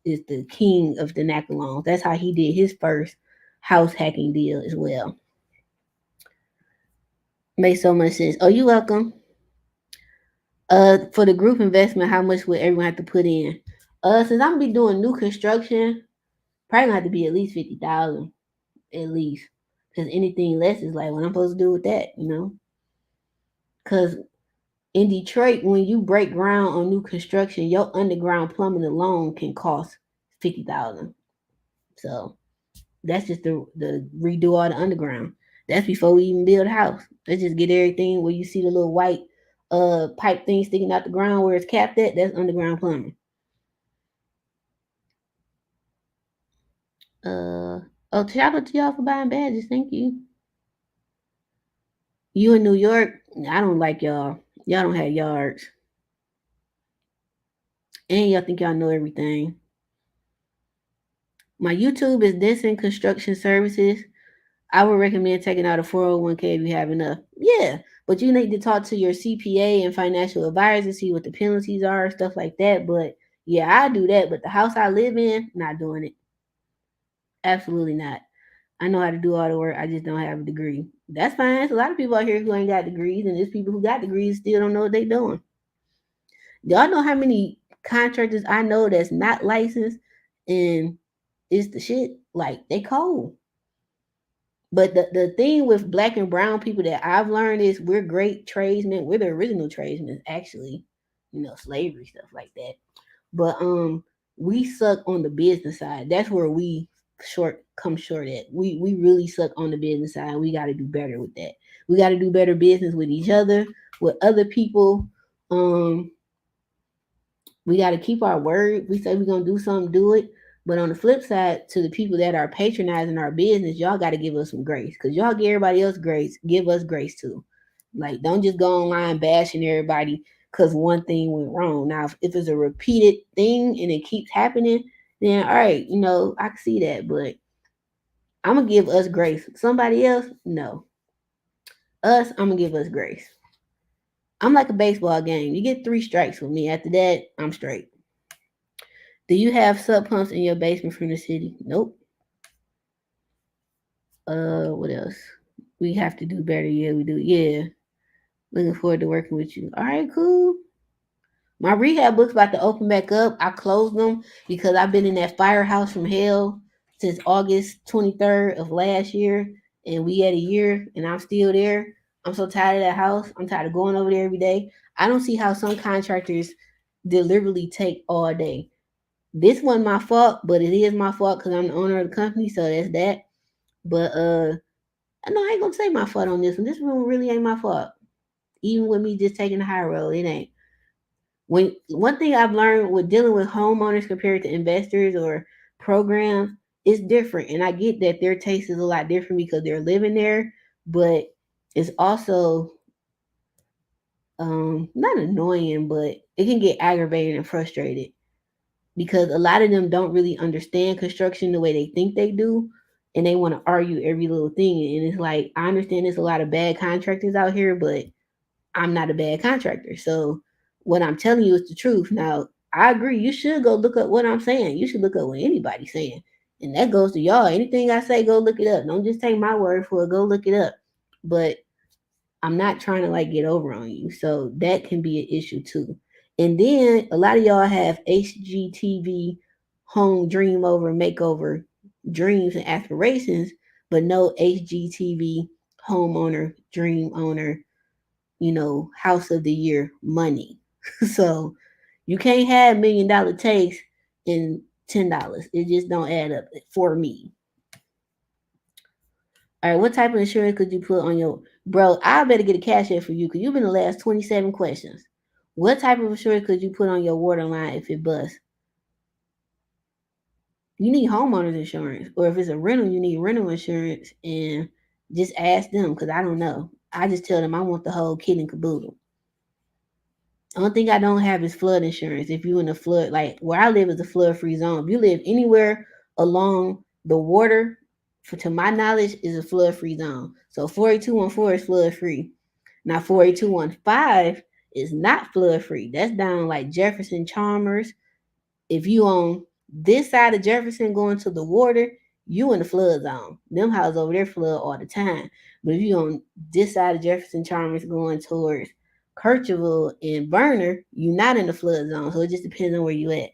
is the king of the NACA loans. That's how he did his first house hacking deal as well. Makes so much sense. Oh, you welcome. For the group investment, how much would everyone have to put in? Since I'm gonna be doing new construction, probably gonna have to be at least 50,000, at least. Because anything less is like what I'm supposed to do with that, you know? Because in Detroit, when you break ground on new construction, your underground plumbing alone can cost 50,000. So that's just the redo all the underground. That's before we even build a house. Let's just get everything where you see the little white pipe thing sticking out the ground where it's capped at. That's underground plumbing. Uh oh, shout out to y'all for buying badges. Thank you. You in New York? I don't like y'all. Y'all don't have yards, and y'all think y'all know everything. My YouTube is Denson Construction Services. I would recommend taking out a 401k if you have enough. Yeah, but you need to talk to your CPA and financial advisor, see what the penalties are, stuff like that. But yeah, I do that. But the house I live in, not doing it. Absolutely not. I know how to do all the work. I just don't have a degree. That's fine. There's a lot of people out here who ain't got degrees, and there's people who got degrees still don't know what they're doing. Y'all know how many contractors I know that's not licensed and it's the shit? Like they cold. But the thing with black and brown people that I've learned is we're great tradesmen. We're the original tradesmen, actually. You know, slavery stuff like that. But we suck on the business side. That's where we come short at. We really suck on the business side. We got to do better with that. We got to do better business with each other, with other people. Um, we got to keep our word. We say we're gonna do something, do it. But on the flip side, to the people that are patronizing our business, y'all got to give us some grace. Cause y'all give everybody else grace, give us grace too. Like, don't just go online bashing everybody because one thing went wrong. Now, if it's a repeated thing and it keeps happening, then all right, you know, I can see that. But I'm gonna give us grace. Somebody else, no. Us, I'm gonna give us grace. I'm like a baseball game. You get 3 strikes with me. After that, I'm straight. Do you have sub pumps in your basement from the city? Nope. What else? We have to do better. Yeah, we do. Yeah. Looking forward to working with you. All right, cool. My rehab book's about to open back up. I closed them because I've been in that firehouse from hell since August 23rd of last year, and we had a year, and I'm still there. I'm so tired of that house. I'm tired of going over there every day. I don't see how some contractors deliberately take all day. This wasn't my fault, but it is my fault because I'm the owner of the company, so that's that. But no, I ain't gonna say my fault on this one. This one really ain't my fault. Even with me just taking the high road, it ain't. When one thing I've learned with dealing with homeowners compared to investors or programs, it's different. And I get that their taste is a lot different because they're living there, but it's also not annoying, but it can get aggravated and frustrated because a lot of them don't really understand construction the way they think they do, and they want to argue every little thing. And it's like, I understand there's a lot of bad contractors out here, but I'm not a bad contractor. So what I'm telling you is the truth. Now, I agree. You should go look up what I'm saying. You should look up what anybody's saying. And that goes to y'all. Anything I say, go look it up. Don't just take my word for it. Go look it up. But I'm not trying to like get over on you. So that can be an issue too. And then a lot of y'all have HGTV home dream over makeover dreams and aspirations, but no HGTV homeowner, dream owner, you know, house of the year money. So you can't have $1 million takes in $10. It just don't add up for me. All right, what type of insurance could you put on your bro? I better get a cash app for you because you've been the last 27 questions. What type of insurance could you put on your water line if it busts? You need homeowners insurance, or if it's a rental, you need rental insurance, and just ask them because I don't know. I just tell them I want the whole kit and caboodle. Only thing I don't have is flood insurance. If you in a flood, like where I live is a flood free zone. If you live anywhere along the water, to my knowledge, is a flood free zone. So 48214 is flood free. Now 48215 is not flood free. That's down like Jefferson Chalmers. If you on this side of Jefferson going to the water, you in the flood zone. Them houses over there flood all the time. But if you on this side of Jefferson Chalmers going towards Kirchville and Burner, you're not in the flood zone. So it just depends on where you at.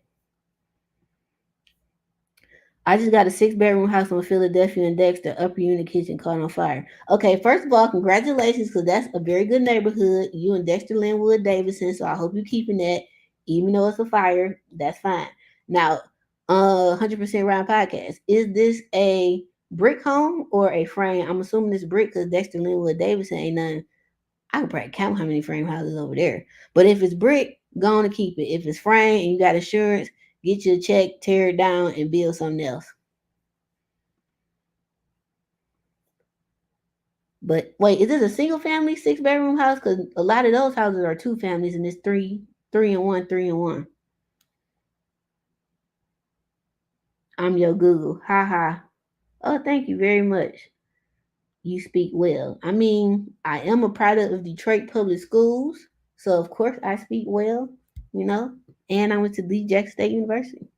I just got a 6 bedroom house on Philadelphia and Dexter, upper unit kitchen caught on fire. Okay, first of all, congratulations, because that's a very good neighborhood. You and Dexter Linwood Davidson, so I hope you're keeping that. Even though it's a fire, that's fine. Now, 100% Round Podcast. Is this a brick home or a frame? I'm assuming it's brick because Dexter Linwood Davidson ain't none. I can probably count how many frame houses over there. But if it's brick, go on and keep it. If it's frame and you got insurance, get you a check, tear it down, and build something else. But wait, is this a single family 6 bedroom house? Because a lot of those houses are two families, and it's three and one, 3 and 1. I'm your Google. Ha ha. Oh, thank you very much. You speak well. I mean, I am a product of Detroit Public Schools, so of course I speak well, you know. And I went to Lee Jackson State University.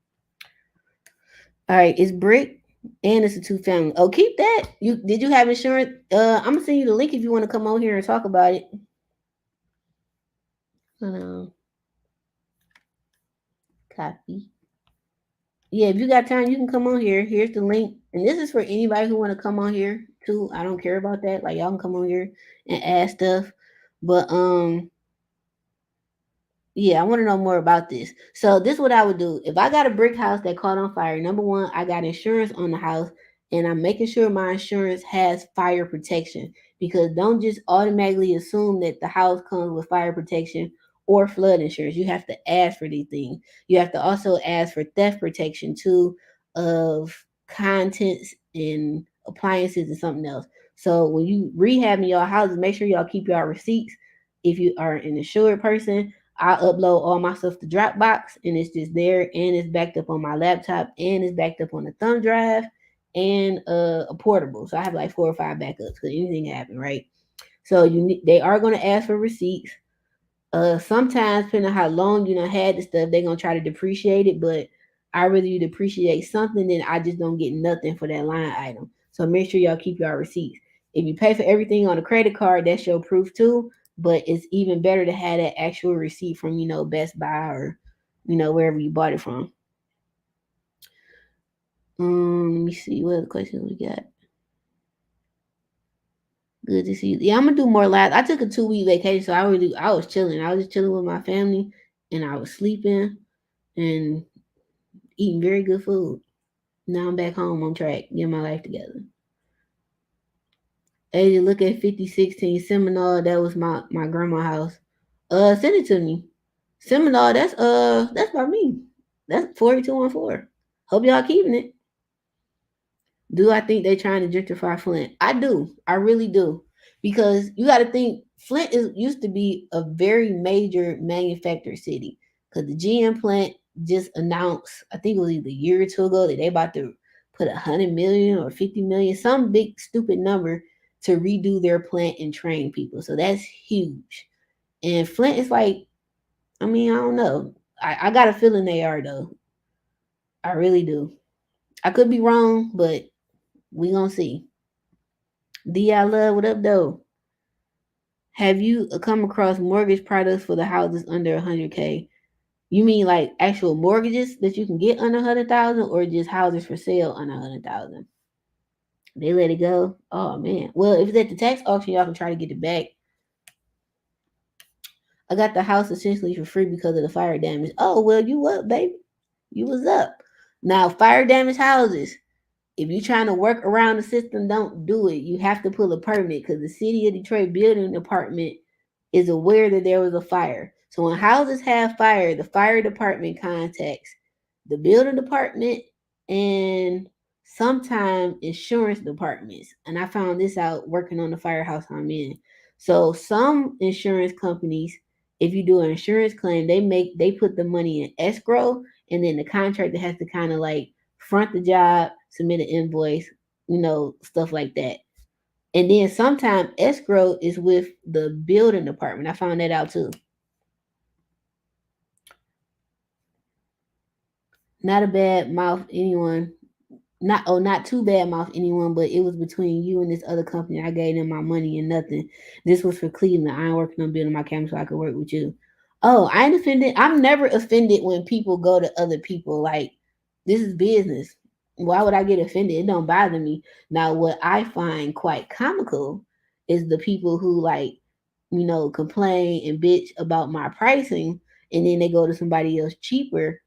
All right, it's brick and it's a two family. Oh, keep that. You did you have insurance? I'm gonna send you the link if you want to come on here and talk about it. Um, Copy. Yeah, if you got time, you can come on here. Here's the link, and this is for anybody who want to come on here too. I don't care about that. Like y'all can come on here and ask stuff, but yeah, I want to know more about this. So this is what I would do. If I got a brick house that caught on fire, number one, I got insurance on the house and I'm making sure my insurance has fire protection because don't just automatically assume that the house comes with fire protection or flood insurance. You have to ask for these things. You have to also ask for theft protection too of contents and appliances and something else. So when you rehabbing your houses, make sure y'all keep your receipts if you are an insured person. I upload all my stuff to Dropbox and it's just there and it's backed up on my laptop and it's backed up on a thumb drive and a portable. So I have like 4 or 5 backups because anything can happen, right? So they are going to ask for receipts. Sometimes depending on how long you done had the stuff, they're gonna try to depreciate it, but I rather you depreciate something than I just don't get nothing for that line item. So make sure y'all keep your receipts. If you pay for everything on a credit card, that's your proof too. But it's even better to have that actual receipt from Best Buy or wherever you bought it from. Let me see what other questions we got. Good to see you. Yeah, I'm gonna do more live. I took a 2 week vacation, so I was chilling. I was just chilling with my family, and I was sleeping and eating very good food. Now I'm back home on track, getting my life together. Hey, look at 5016 Seminole. That was my grandma's house. Send it to me. Seminole. That's by me. That's 4214. Hope y'all keeping it. Do I think they're trying to gentrify Flint? I do. I really do. Because you got to think Flint used to be a very major manufacturing city. Because the GM plant just announced, I think it was either a year or two ago, that they about to put 100 million or 50 million, some big stupid number to redo their plant and train people. So that's huge. And Flint is like, I mean, I don't know. I got a feeling they are though. I really do. I could be wrong, but we gonna see. D.I. Love, what up, though? Have you come across mortgage products for the houses under 100K? You mean like actual mortgages that you can get under 100,000, or just houses for sale under 100,000? They let it go. Oh man. Well, if it's at the tax auction, y'all can try to get it back. I got the house essentially for free because of the fire damage. Oh well, you up, baby? You was up. Now fire damage houses. If you're trying to work around the system, don't do it. You have to pull a permit because the city of Detroit building department is aware that there was a fire. So when houses have fire, the fire department contacts the building department and sometimes insurance departments. And I found this out working on the firehouse I'm in. So some insurance companies, if you do an insurance claim, they put the money in escrow, and then the contractor has to kind of like front the job, submit an invoice, stuff like that. And then sometimes escrow is with the building department. I found that out too. Not a bad mouth anyone. Not too bad mouth anyone, but it was between you and this other company. I gave them my money and nothing. This was for Cleveland. I ain't working on building my camera so I could work with you. Oh, I ain't offended. I'm never offended when people go to other people. Like, this is business. Why would I get offended? It don't bother me. Now, what I find quite comical is the people who like, complain and bitch about my pricing, and then they go to somebody else cheaper,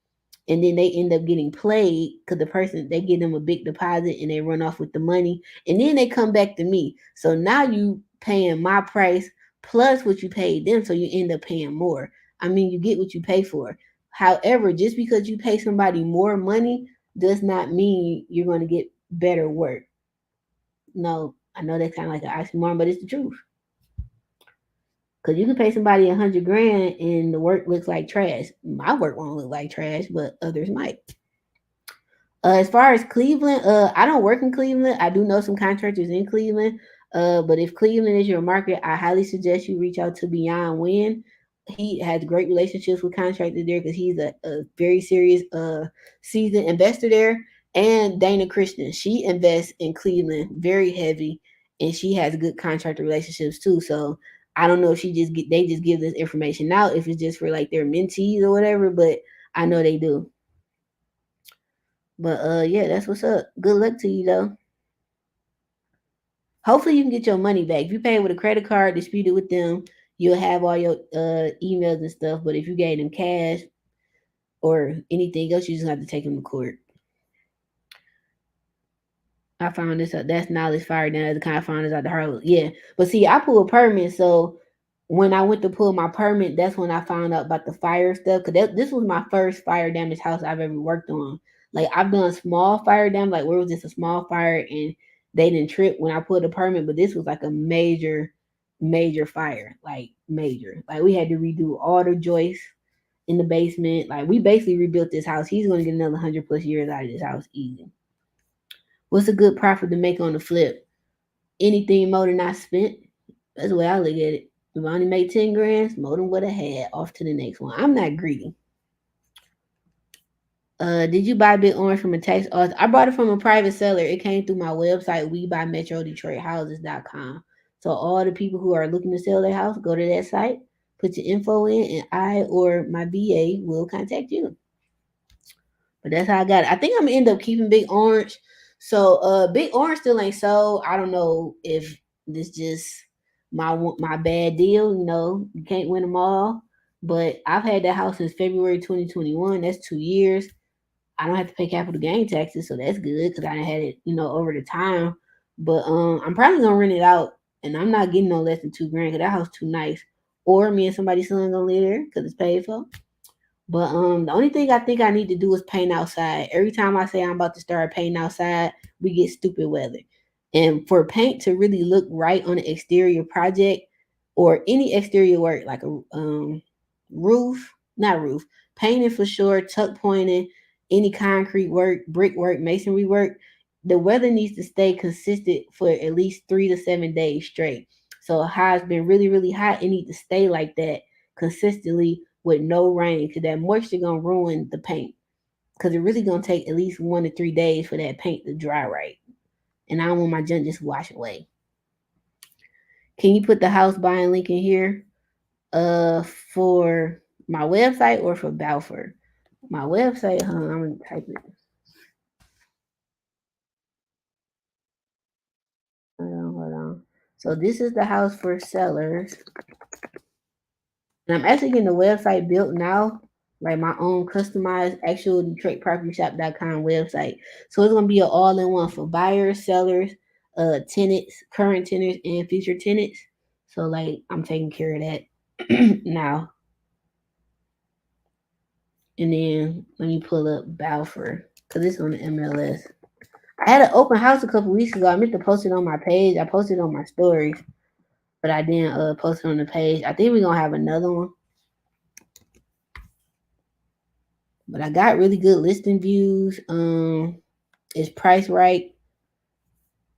and then they end up getting played because the person, they give them a big deposit and they run off with the money, and then they come back to me. So now you paying my price plus what you paid them, so you end up paying more. I mean, you get what you pay for. However, just because you pay somebody more money does not mean you're going to get better work. No, I know that's kind of like an oxymoron, but it's the truth. Because you can pay somebody 100 grand and the work looks like trash. My work won't look like trash, but others might. As far as Cleveland, I don't work in Cleveland. I do know some contractors in Cleveland. But if Cleveland is your market, I highly suggest you reach out to Beyond Win. He has great relationships with contractors there because he's a very serious, seasoned investor there. And Dana Christian, she invests in Cleveland very heavy, and she has good contractor relationships too. So I don't know if they just give this information out if it's just for like their mentees or whatever, but I know they do. But yeah, that's what's up. Good luck to you though. Hopefully you can get your money back. If you pay with a credit card, dispute it with them, you'll have all your emails and stuff. But if you gave them cash or anything else, you just have to take them to court. I found this out. That's knowledge fire down. The kind of found this out the hard way. Yeah. But see, I pulled a permit, so when I went to pull my permit, that's when I found out about the fire stuff. Cause this was my first fire damage house I've ever worked on. Like I've done small fire damage, like where it was just a small fire and they didn't trip when I pulled a permit, but this was like a major, major fire, like major. Like we had to redo all the joists in the basement. Like we basically rebuilt this house. He's gonna get another 100+ years out of this house easy. What's a good profit to make on the flip? Anything more than I spent. That's the way I look at it. If I only made 10 grand, more than what I had, off to the next one. I'm not greedy. Did you buy Big Orange from a tax author? I bought it from a private seller. It came through my website, WeBuyMetroDetroitHouses.com. So all the people who are looking to sell their house, go to that site, put your info in, and I or my VA will contact you. But that's how I got it. I think I'm gonna end up keeping Big Orange. So Big Orange still ain't sold. I don't know if this just my bad deal. You can't win them all. But I've had that house since February 2021. That's 2 years. I don't have to pay capital gain taxes, so that's good because I had it, over the time. But I'm probably gonna rent it out, and I'm not getting no less than 2 grand because that house too nice. Or me and somebody's son gonna live there because it's paid for. But the only thing I think I need to do is paint outside. Every time I say I'm about to start painting outside, we get stupid weather. And for paint to really look right on an exterior project or any exterior work like a roof, not roof, painting for sure, tuck pointing, any concrete work, brickwork, masonry work, the weather needs to stay consistent for at least 3 to 7 days straight. So how it's been really, really hot, it needs to stay like that consistently with no rain because that moisture gonna ruin the paint. Because it really gonna take at least 1 to 3 days for that paint to dry right. And I don't want my junk just wash away. Can you put the house buying link in here? For my website or for Balfour? My website, I'm gonna type it. Hold on. So this is the house for sellers. And I'm actually getting the website built now, like my own customized actual DetroitPropertyShop.com website. So it's gonna be an all-in-one for buyers, sellers, tenants, current tenants, and future tenants. So like I'm taking care of that now. And then let me pull up Balfour because it's on the MLS. I had an open house a couple weeks ago. I meant to post it on my page. I posted it on my stories, but I didn't post it on the page. I think we're gonna have another one. But I got really good listing views. It's priced right.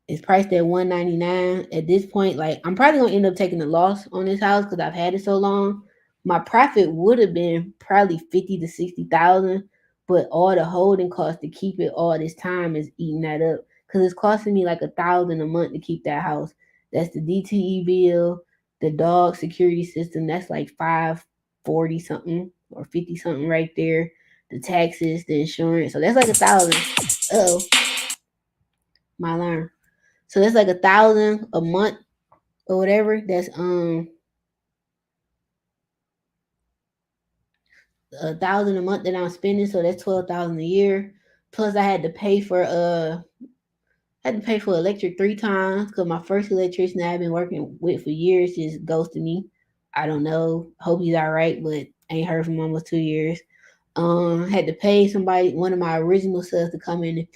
It's priced at $199. At this point, like I'm probably gonna end up taking a loss on this house because I've had it so long. My profit would have been probably 50 to 60,000, but all the holding costs to keep it all this time is eating that up because it's costing me like 1,000 a month to keep that house. That's the DTE bill, the dog security system. That's like 540 something or 50 something right there. The taxes, the insurance. So that's like 1,000. Oh. my alarm. So that's like 1,000 a month or whatever. That's 1,000 a month that I'm spending. So that's 12,000 a year. Plus I had to pay for electric 3 times because my first electrician that I've been working with for years just ghosted me. I don't know. Hope he's all right, but ain't heard from him almost 2 years. Had to pay somebody, one of my original subs, to come in and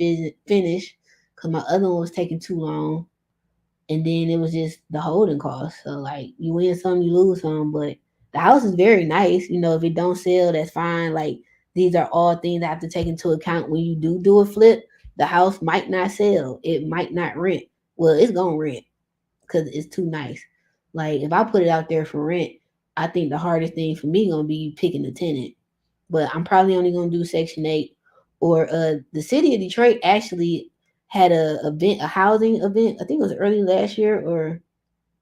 finish because my other one was taking too long. And then it was just the holding cost. So like you win some, you lose some. But the house is very nice. You know, if it don't sell, that's fine. Like these are all things I have to take into account when you do a flip. The house might not sell. It might not rent. Well, it's gonna rent because it's too nice. Like if I put it out there for rent, I think the hardest thing for me gonna be picking a tenant. But I'm probably only gonna do Section 8. Or the city of Detroit actually had a housing event. I think it was early last year or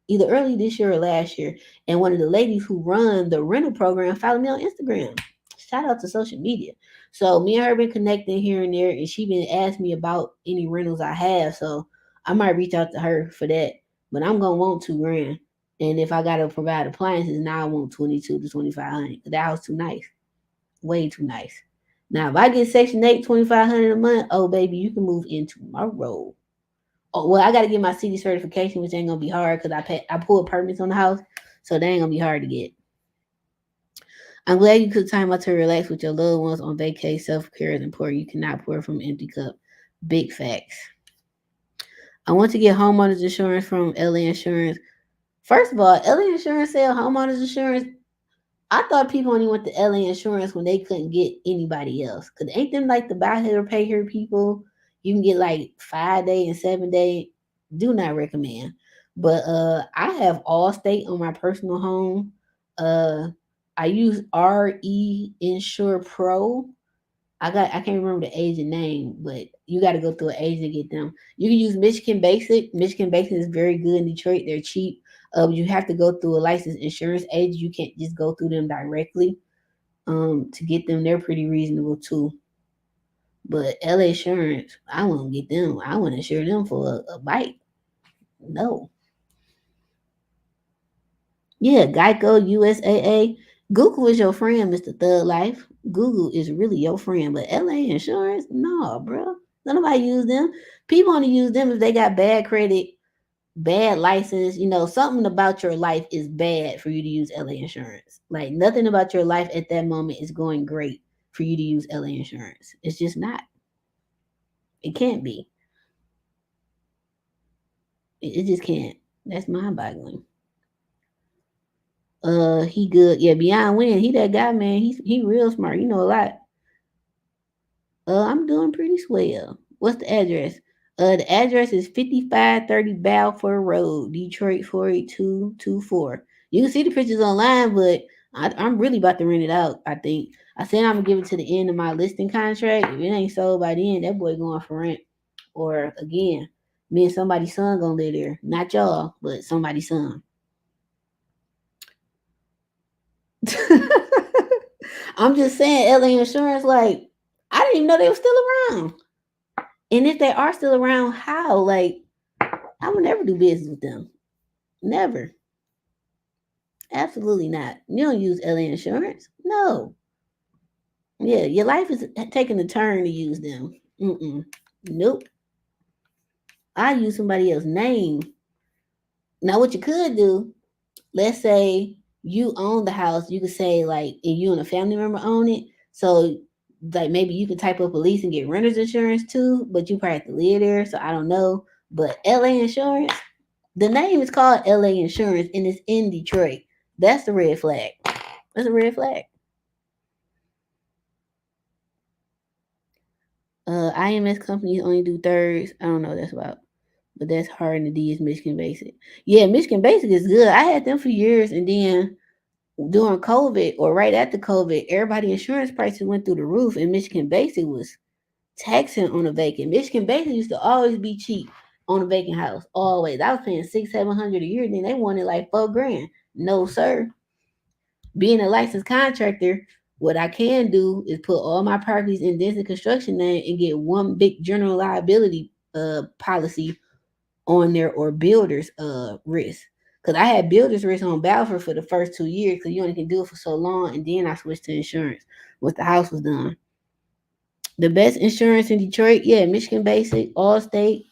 either early this year or last year. And one of the ladies who run the rental program followed me on Instagram. Shout out to social media. So me and her been connecting here and there, and she been asking me about any rentals I have. So I might reach out to her for that. But I'm gonna want 2 grand. And if I gotta provide appliances, now I want 22 to 2,500. That house too nice. Way too nice. Now, if I get Section 8, 2,500 a month, oh baby, you can move in tomorrow. Oh, well, I got to get my city certification, which ain't gonna be hard because I pulled permits on the house, so that ain't gonna be hard to get. I'm glad you took time out to relax with your loved ones on vacay. Self care is important. You cannot pour from an empty cup. Big facts. I want to get homeowners insurance from LA Insurance. First of all, LA Insurance sell homeowners insurance. I thought people only went to LA Insurance when they couldn't get anybody else. Cause ain't them like the buy here pay here people? You can get like 5 day and 7 day. Do not recommend. But I have Allstate on my personal home. Uh I use RE Insure Pro. I can't remember the agent name, but you got to go through an agent to get them. You can use Michigan Basic. Michigan Basic is very good in Detroit. They're cheap. You have to go through a licensed insurance agent. You can't just go through them directly. To get them, they're pretty reasonable too. But LA Insurance, I won't get them. I want to insure them for a bike. No. Yeah, Geico, USAA. Google is your friend, Mr. Thug Life. Google is really your friend, but LA Insurance, no, bro. Don't nobody use them. People only use them if they got bad credit, bad license. You know, something about your life is bad for you to use LA Insurance. Like nothing about your life at that moment is going great for you to use LA Insurance. It's just not. It can't be. It just can't. That's mind boggling. He good. Yeah, Beyond Win. He that guy, man. He real smart. You know a lot. I'm doing pretty swell. What's the address? The address is 5530 Balfour Road, Detroit 48224. You can see the pictures online, but I'm really about to rent it out. I think I said I'm gonna give it to the end of my listing contract. If it ain't sold by then, that boy going for rent. Or again, me and somebody's son gonna live there. Not y'all, but somebody's son. I'm just saying, LA Insurance, like, I didn't even know they were still around. And if they are still around, how? Like, I would never do business with them. Never. Absolutely not. You don't use LA Insurance. No. Yeah, your life is taking a turn to use them. Mm-mm. Nope. I use somebody else's name. Now, what you could do, let's say you own the house, you could say like if you and a family member own it, so like maybe you can type up a lease and get renters insurance too, but you probably have to live there, so I don't know. But LA Insurance, the name is called LA Insurance and it's in Detroit. That's the red flag. That's a red flag. IMS companies only do thirds. I don't know what that's about. But that's hard and the D is Michigan Basic. Yeah, Michigan Basic is good. I had them for years and then during COVID or right after COVID, everybody insurance prices went through the roof, and Michigan Basic was taxing on a vacant. Michigan Basic used to always be cheap on a vacant house, always. I was paying 600-700 a year, then they wanted like 4 grand. No, sir. Being a licensed contractor, what I can do is put all my properties in Denson Construction name and get one big general liability policy on there or builder's risk. Because I had builder's risk on Balfour for the first 2 years because you only can do it for so long, and then I switched to insurance once the house was done. The best insurance in Detroit, yeah, Michigan Basic, Allstate.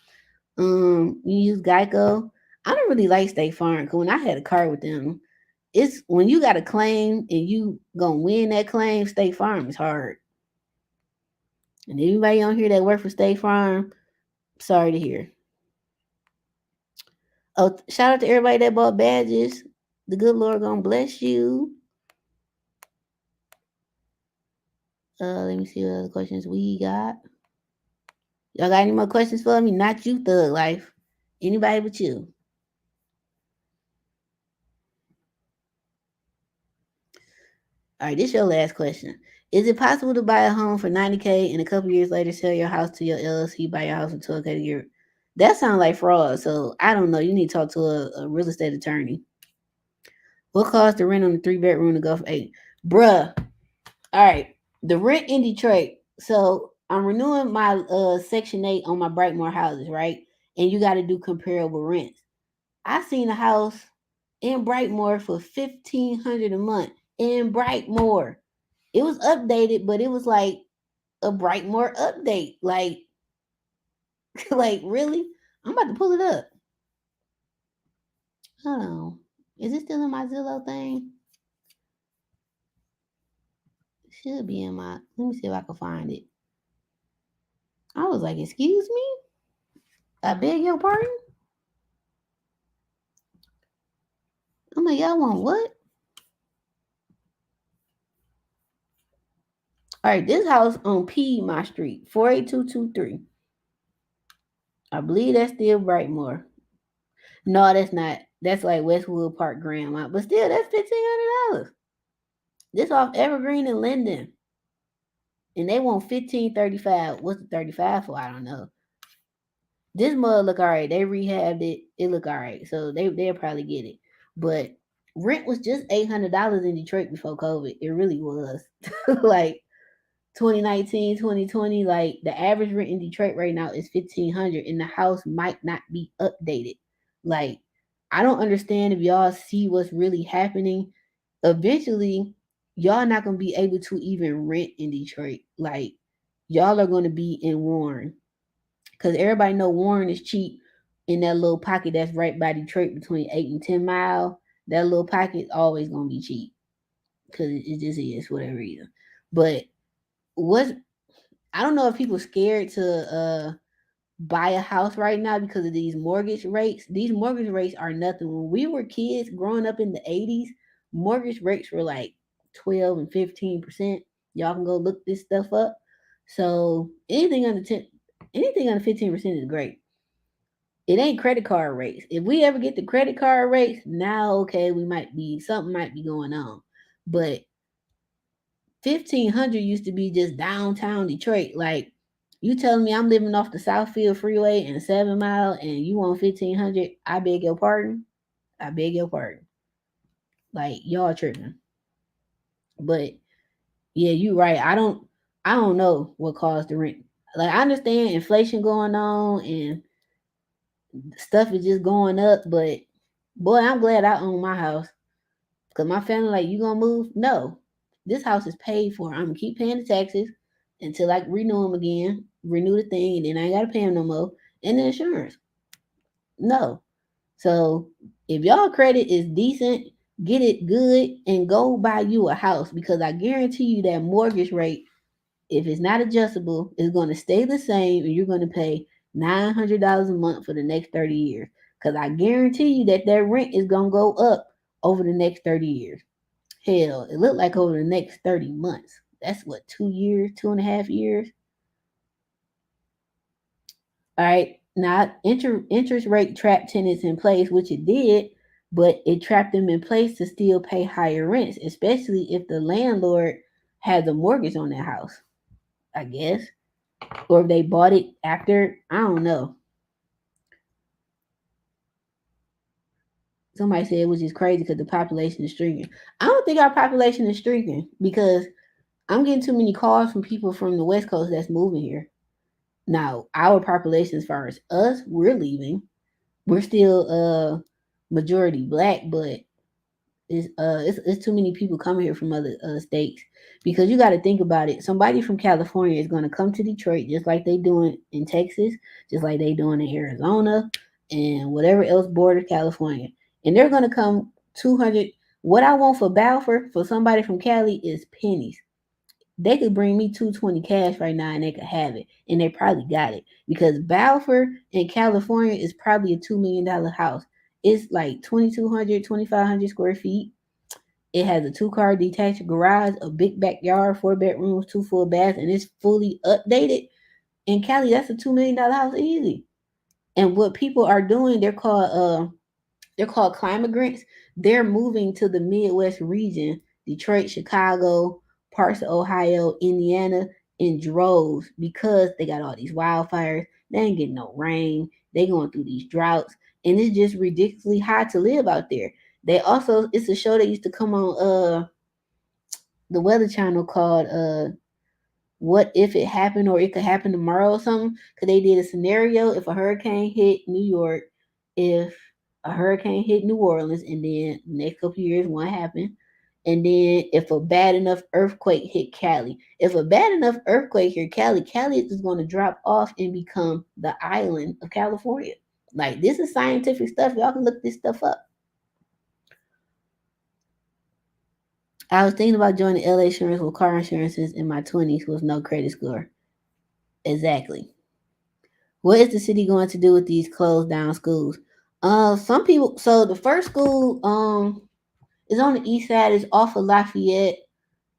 You use Geico. I don't really like State Farm because when I had a car with them, it's when you got a claim and you gonna win that claim. State Farm is hard. And anybody on here that work for State Farm, sorry to hear. Oh, shout out to everybody that bought badges. The good Lord gonna bless you. Let me see what other questions we got. Y'all got any more questions for me? Not you, Thug Life. Anybody but you. All right, this is your last question. Is it possible to buy a home for $90K and a couple years later sell your house to your LLC, buy your house for $12K a year? That sounds like fraud. So I don't know. You need to talk to a real estate attorney. What cost the rent on the 3 bedroom to go for 8? Bruh. All right. The rent in Detroit. So I'm renewing my Section 8 on my Brightmore houses, right? And you got to do comparable rents. I seen a house in Brightmore for $1,500 a month in Brightmore. It was updated, but it was like a Brightmore update. Like, like really? I'm about to pull it up. Hold on. Is it still in my Zillow thing? It should be in my. Let me see if I can find it. I was like, excuse me? I beg your pardon? I'm like, y'all want what? All right, this house on Piedmont Street, 48223. I believe that's still Brightmore. No, that's not. That's like Westwood Park Grandma. But still, that's $1,500. This off Evergreen and Linden. And they want $1,535. What's the 35 for? I don't know. This mud look alright. They rehabbed it. It look alright. So they'll probably get it. But rent was just $800 in Detroit before COVID. It really was. Like 2019, 2020, like the average rent in Detroit right now is $1,500 and the house might not be updated. Like, I don't understand if y'all see what's really happening. Eventually, y'all not gonna be able to even rent in Detroit. Like, y'all are gonna be in Warren. Cause everybody know Warren is cheap in that little pocket that's right by Detroit between 8 and 10 mile. That little pocket always gonna be cheap. Cause it just is for whatever reason. But what's I don't know if people scared to buy a house right now because of these mortgage rates. These mortgage rates are nothing. When we were kids growing up in the 80s, mortgage rates were like 12 and 15%. Y'all can go look this stuff up. So anything under 15% is great. It ain't credit card rates. If we ever get the credit card rates, now okay, something might be going on. But 1,500 used to be just downtown Detroit. Like, you telling me I'm living off the Southfield Freeway and 7 Mile and you want 1,500? I beg your pardon. I beg your pardon. Like, y'all tripping. But yeah, you right. I don't know what caused the rent. Like, I understand inflation going on and stuff is just going up, but boy, I'm glad I own my house. Cause my family like, you gonna move? No, this house is paid for. I'm gonna keep paying the taxes until I renew them again, renew the thing, and then I ain't gotta pay them no more. And the insurance, no. So if y'all credit is decent, get it good and go buy you a house because I guarantee you that mortgage rate, if it's not adjustable, is gonna stay the same, and you're gonna pay $900 a month for the next 30 years. Cause I guarantee you that rent is gonna go up over the next 30 years. Hell, it looked like over the next 30 months. That's what, 2 years, 2.5 years? All right. Now, interest rate trapped tenants in place, which it did, but it trapped them in place to still pay higher rents, especially if the landlord has a mortgage on their house, I guess. Or if they bought it after, I don't know. Somebody said it was just crazy because the population is shrinking. I don't think our population is shrinking because I'm getting too many calls from people from the West Coast that's moving here. Now, our population, as far as us, we're leaving. We're still majority black, but it's too many people coming here from other states because you got to think about it. Somebody from California is going to come to Detroit just like they doing in Texas, just like they doing in Arizona, and whatever else border California, and they're going to come 200. What I want for Balfour for somebody from Cali is pennies. They could bring me 220 cash right now and they could have it, and they probably got it because Balfour in California is probably a $2 million house. It's like 2,200, 2,500 square feet. It has a two-car detached garage, a big backyard, 4 bedrooms, two full baths, and it's fully updated. In Cali, that's a $2 million house easy. And what people are doing, they're called climagrants. They're moving to the Midwest region, Detroit, Chicago, parts of Ohio, Indiana, in droves because they got all these wildfires. They ain't getting no rain. They going through these droughts, and it's just ridiculously hard to live out there. They also, it's a show that used to come on the Weather Channel called What If It Happened or It Could Happen Tomorrow or something. Cause they did a scenario if a hurricane hit New York, if a hurricane hit New Orleans, and then the next couple of years one happened. And then if a bad enough earthquake hit Cali, if a bad enough earthquake hit Cali, Cali is going to drop off and become the island of California. Like this is scientific stuff. Y'all can look this stuff up. I was thinking about joining LA Insurance with car insurances in my 20s with no credit score. Exactly. What is the city going to do with these closed down schools? Some people. So the first school is on the east side. It's off of Lafayette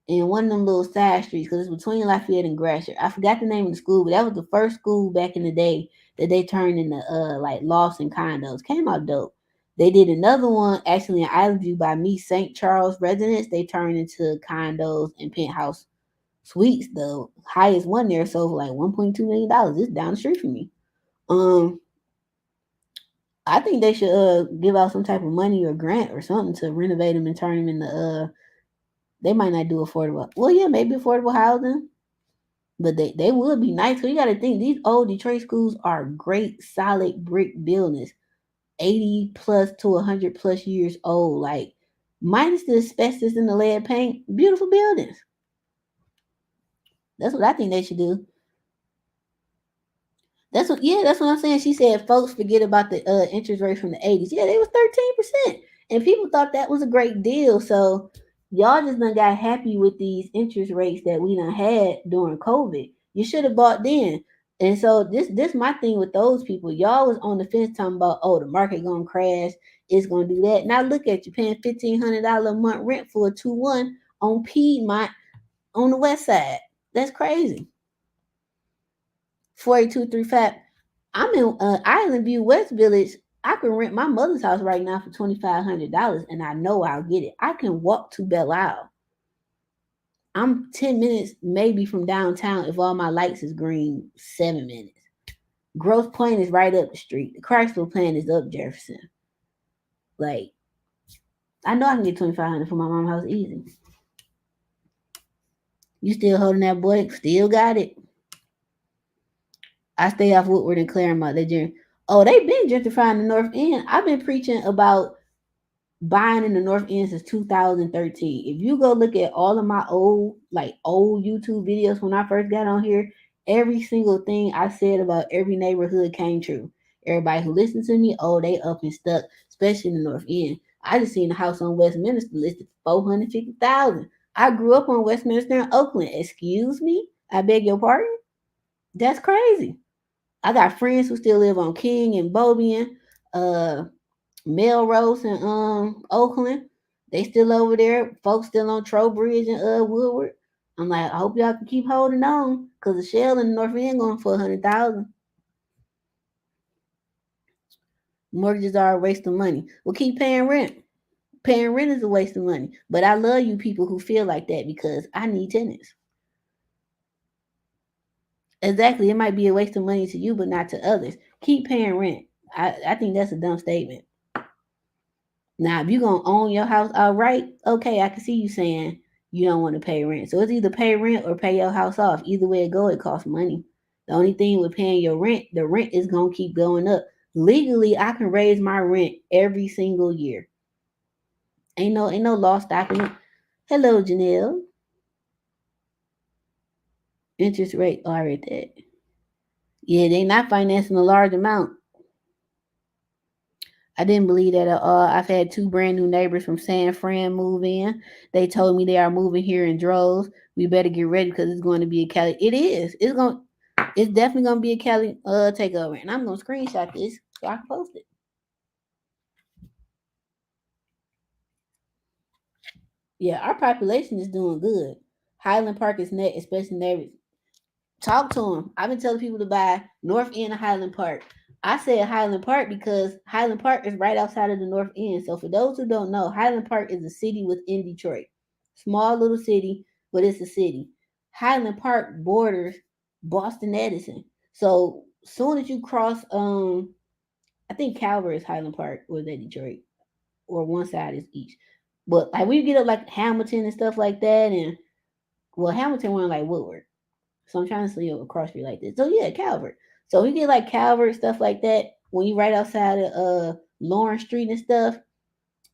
and one of them little side streets because it's between Lafayette and Gratiot. I forgot the name of the school, but that was the first school back in the day that they turned into like lofts and condos. Came out dope. They did another one actually in Island View by me, St. Charles residence. They turned into condos and penthouse suites. The highest one there sold for like $1.2 million. It's down the street from me. Um, I think they should give out some type of money or grant or something to renovate them and turn them into they might not do affordable. Well, yeah, maybe affordable housing, but they would be nice. So you got to think these old Detroit schools are great, solid brick buildings, 80 plus to 100 plus years old. Like minus the asbestos and the lead paint, beautiful buildings. That's what I think they should do. That's what I'm saying. She said folks forget about the interest rate from the 80s. Yeah, they was 13%. And people thought that was a great deal. So y'all just done got happy with these interest rates that we done had during COVID. You should have bought then. And so this my thing with those people. Y'all was on the fence talking about, oh, the market gonna crash, it's gonna do that. Now look at you paying $1,500 a month rent for a 2-1 on Piedmont on the west side. That's crazy. 48235. I'm in Island View West Village. I can rent my mother's house right now for $2,500, and I know I'll get it. I can walk to Belle Isle. I'm 10 minutes maybe from downtown if all my lights is green. 7 minutes. Grosse Pointe is right up the street. The Chrysler plant is up Jefferson. Like I know I can get 2,500 for my mom's house easy. You still holding that boy? Still got it. I stay off Woodward and Claremont. They've been gentrifying the North End. I've been preaching about buying in the North End since 2013. If you go look at all of my old YouTube videos when I first got on here, every single thing I said about every neighborhood came true. Everybody who listened to me, oh, they up and stuck, especially in the North End. I just seen a house on Westminster listed for 450,000. I grew up on Westminster in Oakland. Excuse me? I beg your pardon? That's crazy. I got friends who still live on King and Bobian. Uh Melrose and Oakland. They still over there. Folks still on Trowbridge and Woodward. I'm like, I hope y'all can keep holding on. Cause the shell in the North End going for 100,000. Mortgages are a waste of money. Well, keep paying rent. Paying rent is a waste of money. But I love you people who feel like that because I need tenants. Exactly. It might be a waste of money to you, but not to others. Keep paying rent. I think that's a dumb statement. Now, if you're gonna own your house outright, okay, I can see you saying you don't want to pay rent. So it's either pay rent or pay your house off. Either way it go, it costs money. The only thing with paying your rent, the rent is gonna keep going up. Legally, I can raise my rent every single year. Ain't no law stopping it. Hello, Janelle. Interest rate. Oh, I read that. Yeah, they not financing a large amount. I didn't believe that at all. I've had two brand new neighbors from San Fran move in. They told me they are moving here in droves. We better get ready because it's going to be a Cali. It is. It's definitely gonna be a Cali takeover. And I'm gonna screenshot this so I can post it. Yeah, our population is doing good. Highland Park is net, especially neighbors. Talk to them. I've been telling people to buy North End of Highland Park. I said Highland Park because Highland Park is right outside of the North End. So for those who don't know, Highland Park is a city within Detroit. Small little city, but it's a city. Highland Park borders Boston Edison. So soon as you cross I think Calvert is Highland Park or is that Detroit? Or one side is each. But like we get up like Hamilton and stuff like that and well Hamilton went like Woodward. So I'm trying to see a cross street like this. So yeah, Calvert. So we get like Calvert stuff like that when you right outside of Lawrence Street and stuff.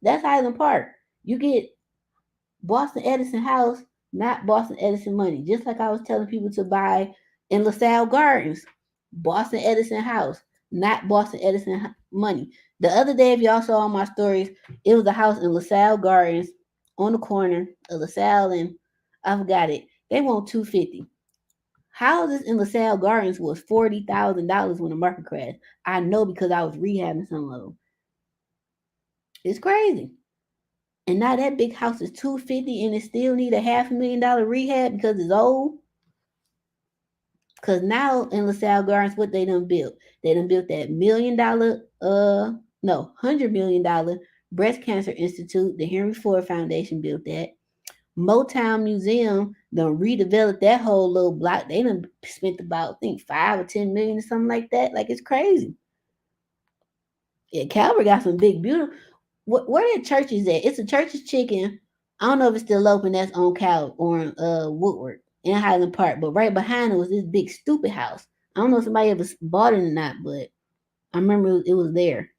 That's Highland Park. You get Boston Edison house, not Boston Edison money. Just like I was telling people to buy in LaSalle Gardens, Boston Edison house, not Boston Edison money. The other day, if y'all saw all my stories, it was a house in LaSalle Gardens on the corner of LaSalle and I forgot it. They want 250. Houses in LaSalle Gardens was $40,000 when the market crashed. I know because I was rehabbing some of them. It's crazy. And now that big house is 250 and it still need a $500,000 rehab because it's old. Cause now in LaSalle Gardens, what they done built? They done built that $1 million, no, $100 million breast cancer institute. The Henry Ford Foundation built that. Motown Museum done redeveloped that whole little block. They done spent about I think 5 or 10 million or something like that. Like it's crazy. Yeah, Calvary got some big beautiful. Where that church is at? It's a Church's Chicken. I don't know if it's still open. That's on Cal or in Woodward in Highland Park. But right behind it was this big stupid house. I don't know if somebody ever bought it or not, but I remember it was there.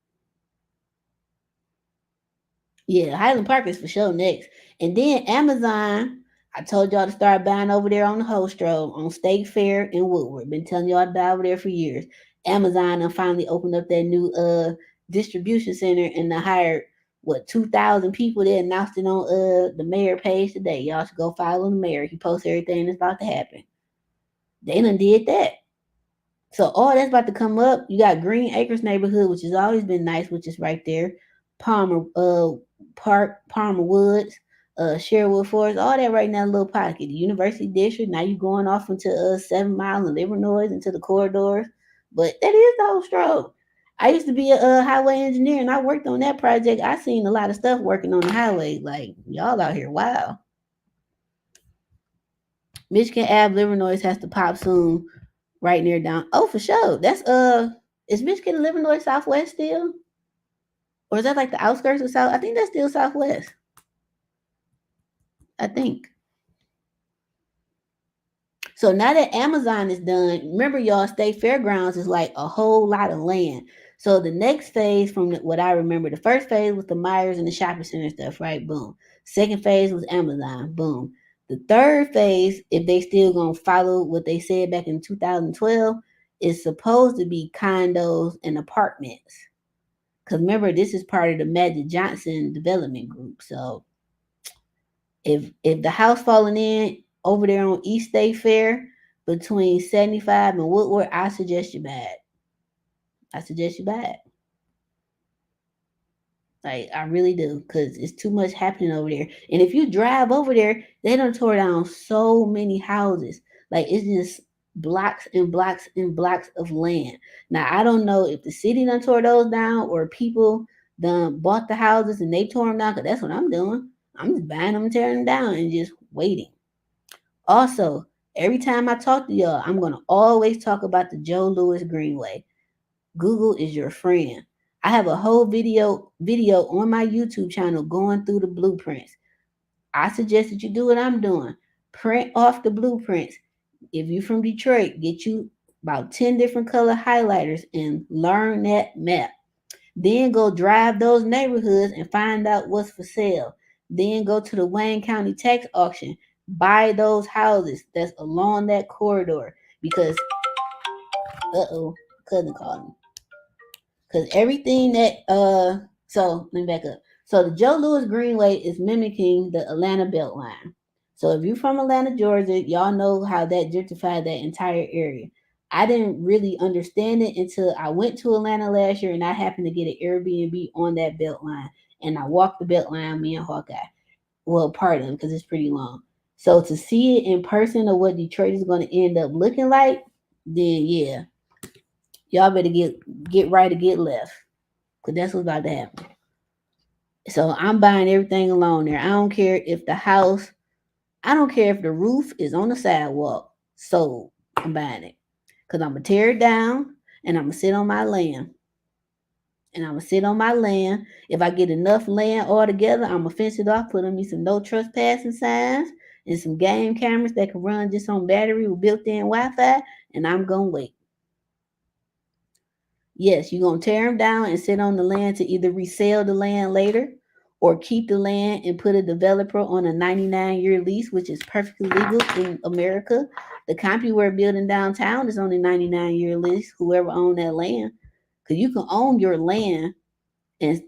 Yeah, Highland Park is for sure next. And then Amazon, I told y'all to start buying over there on the Holstro on State Fair in Woodward. Been telling y'all to buy over there for years. Amazon finally opened up that new distribution center and they hired what 2,000 people. They announced it on the mayor page today. Y'all should go follow the mayor. He posts everything that's about to happen. They done did that. So all that's about to come up. You got Green Acres neighborhood, which has always been nice, which is right there. Palmer Park, Palmer Woods, Sherwood Forest, all that right now, little pocket. The University District. Now you going off into 7 Mile and Livernois into the corridors. But that is the whole stroke. I used to be a highway engineer and I worked on that project. I seen a lot of stuff working on the highway. Like y'all out here, wow. Michigan Ave Livernois has to pop soon right near down. Oh, for sure. That's is Michigan and Illinois Southwest still? Or is that like the outskirts of South? I think that's still Southwest. I think. So now that Amazon is done, remember y'all, State Fairgrounds is like a whole lot of land. So the next phase from what I remember, the first phase was the Myers and the shopping center stuff, right? Boom. Second phase was Amazon. Boom. The third phase, if they still gonna follow what they said back in 2012, is supposed to be condos and apartments. Because remember, this is part of the Magic Johnson development group. So if the house falling in over there on East State Fair between 75 and Woodward, I suggest you buy it. I suggest you buy it. Like I really do, because it's too much happening over there. And if you drive over there, they done tore down so many houses. Like it's just blocks and blocks and blocks of land. Now I don't know if the city done tore those down or people done bought the houses and they tore them down. Cause that's what I'm doing. I'm just buying them, tearing them down, and just waiting. Also, every time I talk to y'all, I'm gonna always talk about the Joe Louis Greenway. Google is your friend. I have a whole video on my YouTube channel going through the blueprints. I suggest that you do what I'm doing. Print off the blueprints. If you're from Detroit, get you about 10 different color highlighters and learn that map. Then go drive those neighborhoods and find out what's for sale. Then go to the Wayne County tax auction, buy those houses that's along that corridor because cousin called me. Because everything that so let me back up. So the Joe Louis Greenway is mimicking the Atlanta Beltline. So if you're from Atlanta, Georgia, y'all know how that gentrified that entire area. I didn't really understand it until I went to Atlanta last year and I happened to get an Airbnb on that Beltline. And I walked the Beltline, me and Hawkeye. Well, part of it because it's pretty long. So to see it in person of what Detroit is going to end up looking like, then yeah, y'all better get right or get left. Because that's what's about to happen. So I'm buying everything along there. I don't care if the house, I don't care if the roof is on the sidewalk. So I'm buying it. Because I'm going to tear it down and I'm going to sit on my land. And I'm going to sit on my land. If I get enough land all together, I'm going to fence it off, put on me some no trespassing signs and some game cameras that can run just on battery with built in Wi Fi. And I'm going to wait. Yes, you're going to tear them down and sit on the land to either resell the land later or keep the land and put a developer on a 99-year lease, which is perfectly legal in America. The company we're building downtown is on a 99-year lease, whoever owned that land. Because you can own your land and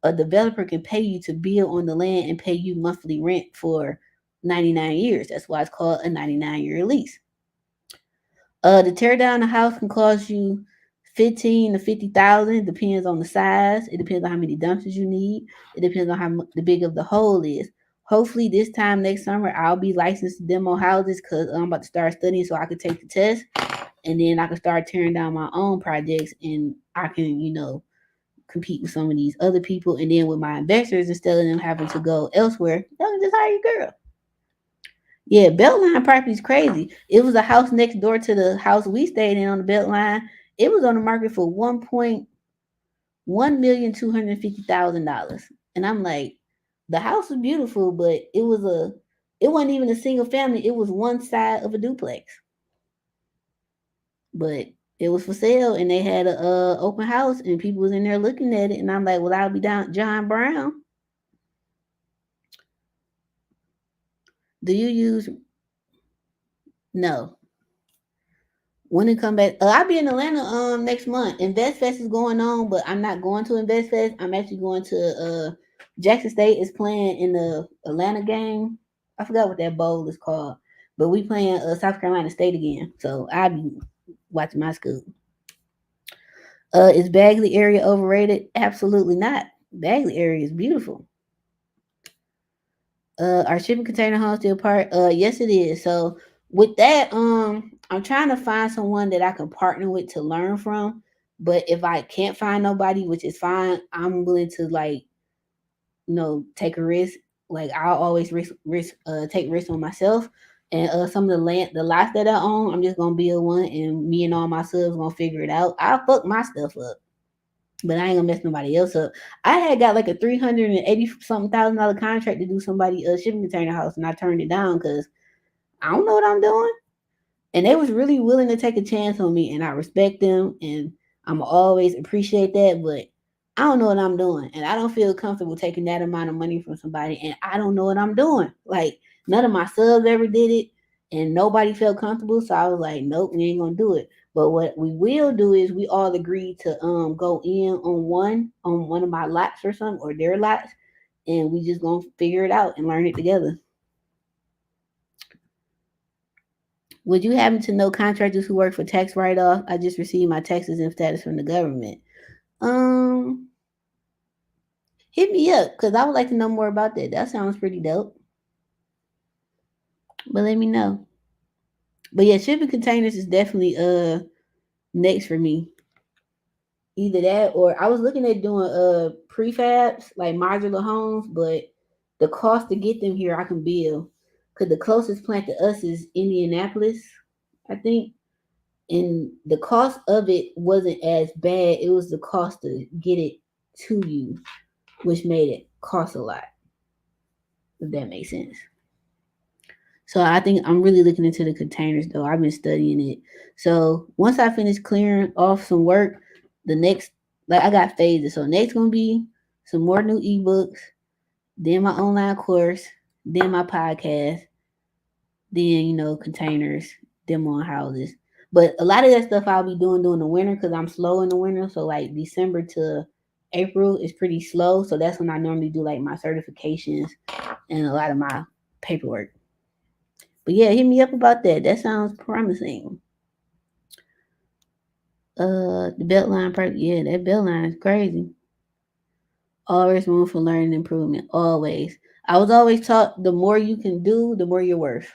a developer can pay you to build on the land and pay you monthly rent for 99 years. That's why it's called a 99-year lease. To tear down the house can cost you 15 to 50,000. Depends on the size. It depends on how many dumpsters you need. It depends on how the big of the hole is. Hopefully, this time next summer, I'll be licensed to demo houses because I'm about to start studying so I can take the test, and then I can start tearing down my own projects, and I can, compete with some of these other people. And then with my investors, instead of them having to go elsewhere, they can just hire your girl. Yeah, Beltline property is crazy. It was a house next door to the house we stayed in on the Beltline. It was on the market for $1,250,000, and I'm like, the house was beautiful, but it wasn't even a single family. It was one side of a duplex, but it was for sale, and they had a open house, and people was in there looking at it, and I'm like, well, I'll be down, John Brown. Do you use no? When it come back, I'll be in Atlanta next month. Invest Fest is going on, but I'm not going to Invest Fest. I'm actually going to Jackson State is playing in the Atlanta game. I forgot what that bowl is called, but we playing South Carolina State again. So I'll be watching my school. Is Bagley area overrated? Absolutely not. Bagley area is beautiful. Our shipping container home still part? Yes, it is. So with that, I'm trying to find someone that I can partner with to learn from. But if I can't find nobody, which is fine, I'm willing to take a risk. Like I'll always take risks on myself. And some of the lots that I own, I'm just gonna build one, and me and all my subs gonna figure it out. I'll fuck my stuff up, but I ain't gonna mess nobody else up. I had got like a $380-something contract to do somebody shipping container house, and I turned it down because I don't know what I'm doing. And they was really willing to take a chance on me, and I respect them, and I'm always appreciate that. But I don't know what I'm doing, and I don't feel comfortable taking that amount of money from somebody, and I don't know what I'm doing. Like none of my subs ever did it, and nobody felt comfortable, so I was like, nope, we ain't gonna do it. But what we will do is we all agreed to go in on one of my lots or something, or their lots, and we just gonna figure it out and learn it together. Would you happen to know contractors who work for tax write-off? I just received my taxes and status from the government. Um, Hit me up because I would like to know more about that. That sounds pretty dope. But let me know. But yeah, shipping containers is definitely next for me. Either that or I was looking at doing prefabs like modular homes, but the cost to get them here I can build. Cause the closest plant to us is Indianapolis, I think. And the cost of it wasn't as bad. It was the cost to get it to you, which made it cost a lot. If that makes sense. So I think I'm really looking into the containers though. I've been studying it. So once I finish clearing off some work, the next, like, I got phases. So next gonna be some more new ebooks, then my online course, then my podcast, then containers, demo on houses. But a lot of that stuff I'll be doing during the winter because I'm slow in the winter. So like December to April is pretty slow. So that's when I normally do like my certifications and a lot of my paperwork. But yeah, hit me up about that. That sounds promising. The Beltline part, yeah, that Beltline is crazy. Always room for learning and improvement. Always. I was always taught the more you can do, the more you're worth.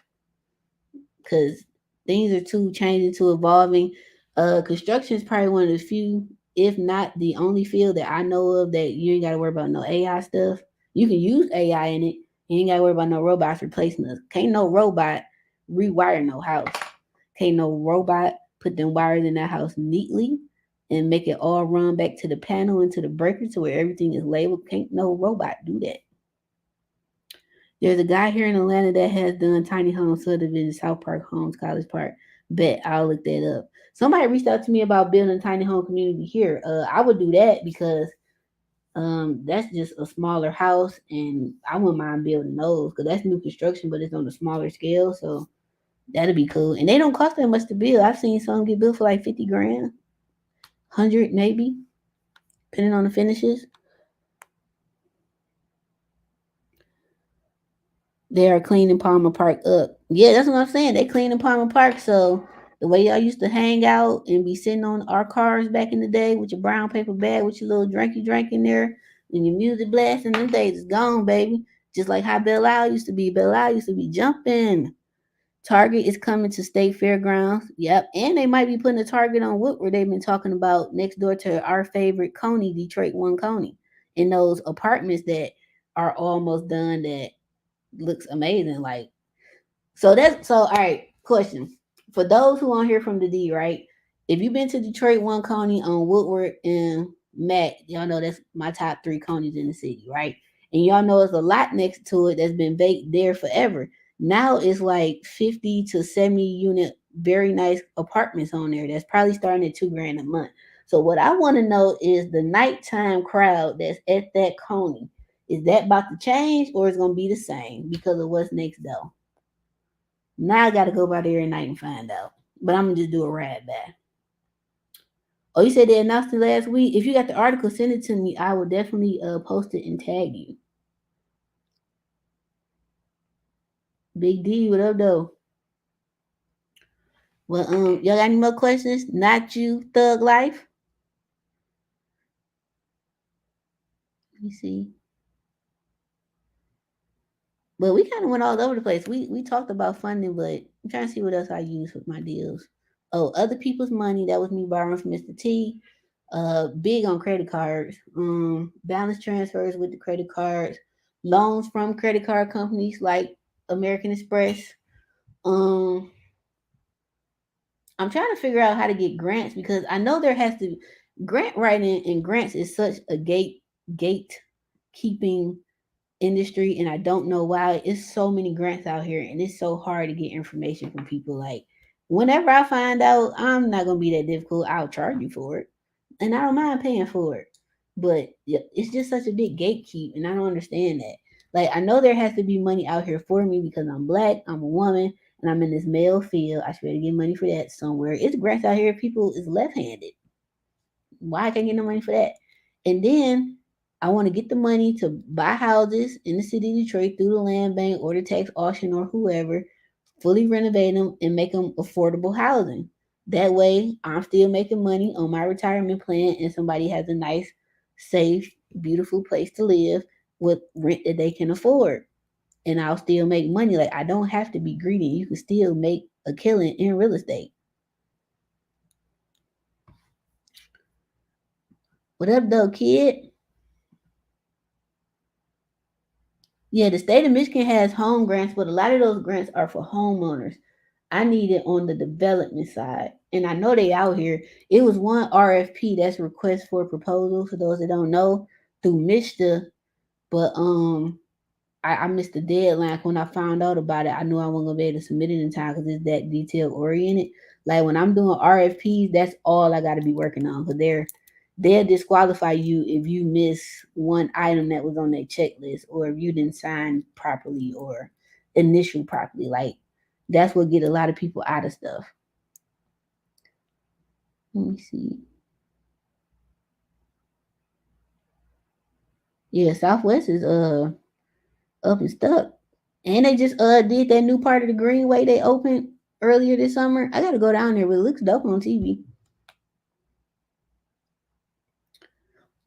Because things are too changing, too evolving. Construction is probably one of the few, if not the only field that I know of that you ain't got to worry about no AI stuff. You can use AI in it. You ain't got to worry about no robots replacing us. Can't no robot rewire no house. Can't no robot put them wires in that house neatly and make it all run back to the panel and to the breaker to where everything is labeled. Can't no robot do that. There's a guy here in Atlanta that has done tiny home subdivision, South Park Homes, College Park. Bet I'll look that up. Somebody reached out to me about building a tiny home community here. I would do that because that's just a smaller house, and I wouldn't mind building those because that's new construction, but it's on a smaller scale. So that'd be cool. And they don't cost that much to build. I've seen some get built for like 50 grand, 100 maybe, depending on the finishes. They are cleaning Palmer Park up. Yeah, that's what I'm saying. They cleaning Palmer Park. So the way y'all used to hang out and be sitting on our cars back in the day with your brown paper bag with your little drinky drink in there and your music blasting, them days is gone, baby. Just like how Belle Isle used to be. Belle Isle used to be jumping. Target is coming to State Fairgrounds. Yep. And they might be putting a Target on Woodward they've been talking about next door to our favorite Coney, Detroit One Coney. In those apartments that are almost done that looks amazing. Like, so all right, question. For those who aren't here from the D, right? If you've been to Detroit One Coney on Woodward and Mac, y'all know that's my top three conies in the city, right? And y'all know there's a lot next to it that's been baked there forever. Now it's like 50 to 70 unit, very nice apartments on there that's probably starting at 2 grand a month. So what I want to know is the nighttime crowd that's at that Coney. Is that about to change or is it gonna be the same because of what's next though? Now I gotta go by there at night and find out. But I'm gonna just do a ride by. Oh, you said they announced it last week. If you got the article, send it to me. I will definitely post it and tag you. Big D, what up though? Well, y'all got any more questions? Not you, Thug Life. Let me see. But we kind of went all over the place. We talked about funding, but I'm trying to see what else I use with my deals. Oh, other people's money. That was me borrowing from Mr. T. Big on credit cards. Balance transfers with the credit cards. Loans from credit card companies like American Express. Um, I'm trying to figure out how to get grants because I know there has to grant writing and grants is such a gatekeeping industry, and I don't know why. It's so many grants out here, and it's so hard to get information from people. Like, whenever I find out, I'm not gonna be that difficult. I'll charge you for it, and I don't mind paying for it. But yeah, it's just such a big gatekeep, and I don't understand that. Like, I know there has to be money out here for me because I'm black, I'm a woman, and I'm in this male field. I should be able to get money for that somewhere. It's grants out here. People is left-handed. Why I can't get no money for that? And then I want to get the money to buy houses in the city of Detroit through the land bank or the tax auction or whoever, fully renovate them and make them affordable housing. That way, I'm still making money on my retirement plan, and somebody has a nice, safe, beautiful place to live with rent that they can afford. And I'll still make money. Like, I don't have to be greedy. You can still make a killing in real estate. What up, though, kid? Yeah, the state of Michigan has home grants, but a lot of those grants are for homeowners. I need it on the development side. And I know they out here. It was one RFP, that's request for proposal for those that don't know, through MISTA, but I missed the deadline. When I found out about it, I knew I wasn't gonna be able to submit it in time because it's that detail oriented. Like when I'm doing RFPs, that's all I got to be working on because they'll disqualify you if you miss one item that was on their checklist or if you didn't sign properly or initial properly. Like that's what get a lot of people out of stuff. Let me see. Yeah, Southwest is up and stuck. And they just did that new part of the Greenway they opened earlier this summer. I gotta go down there, but it looks dope on TV.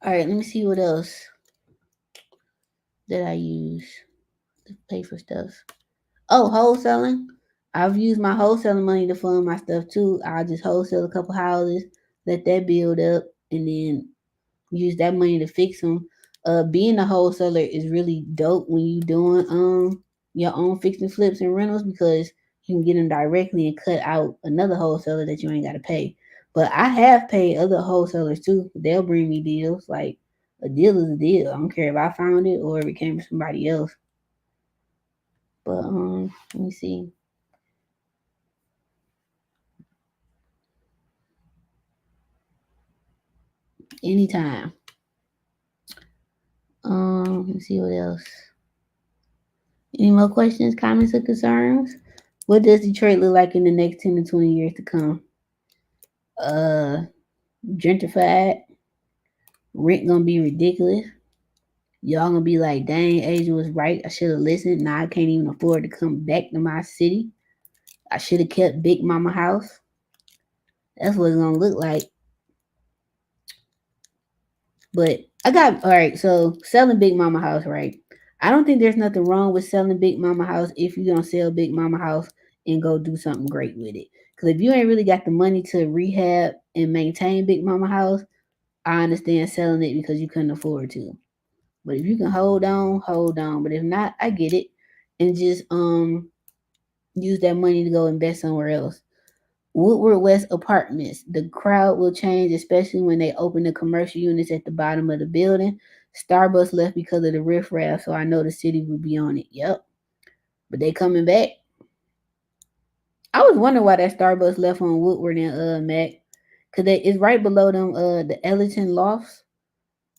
All right, let me see what else that I use to pay for stuff. Oh, wholesaling. I've used my wholesaling money to fund my stuff too. I'll just wholesale a couple houses, let that build up, and then use that money to fix them. Being a wholesaler is really dope when you doing your own fixing flips and rentals because you can get them directly and cut out another wholesaler that you ain't got to pay. But I have paid other wholesalers too. They'll bring me deals. Like a deal is a deal. I don't care if I found it or if it came from somebody else. But let me see. Anytime. Let me see what else. Any more questions, comments, or concerns? What does Detroit look like in the next 10 to 20 years to come? Uh, Gentrified. Rent gonna be ridiculous. Y'all gonna be like, dang, Asia was right. I should have listened. Now I can't even afford to come back to my city. I should have kept Big Mama house. That's what it's gonna look like. But I got all right. So selling Big Mama house, right? I don't think there's nothing wrong with selling Big Mama house if you don't sell Big Mama house and go do something great with it. Because if you ain't really got the money to rehab and maintain Big Mama house, I understand selling it because you couldn't afford to. But if you can hold on, hold on. But if not, I get it. And just use that money to go invest somewhere else. Woodward West Apartments. The crowd will change, especially when they open the commercial units at the bottom of the building. Starbucks left because of the riffraff, so I know the city will be on it. Yep. But they coming back. I was wondering why that Starbucks left on Woodward and Mac. Cause it's right below them the Ellington Lofts.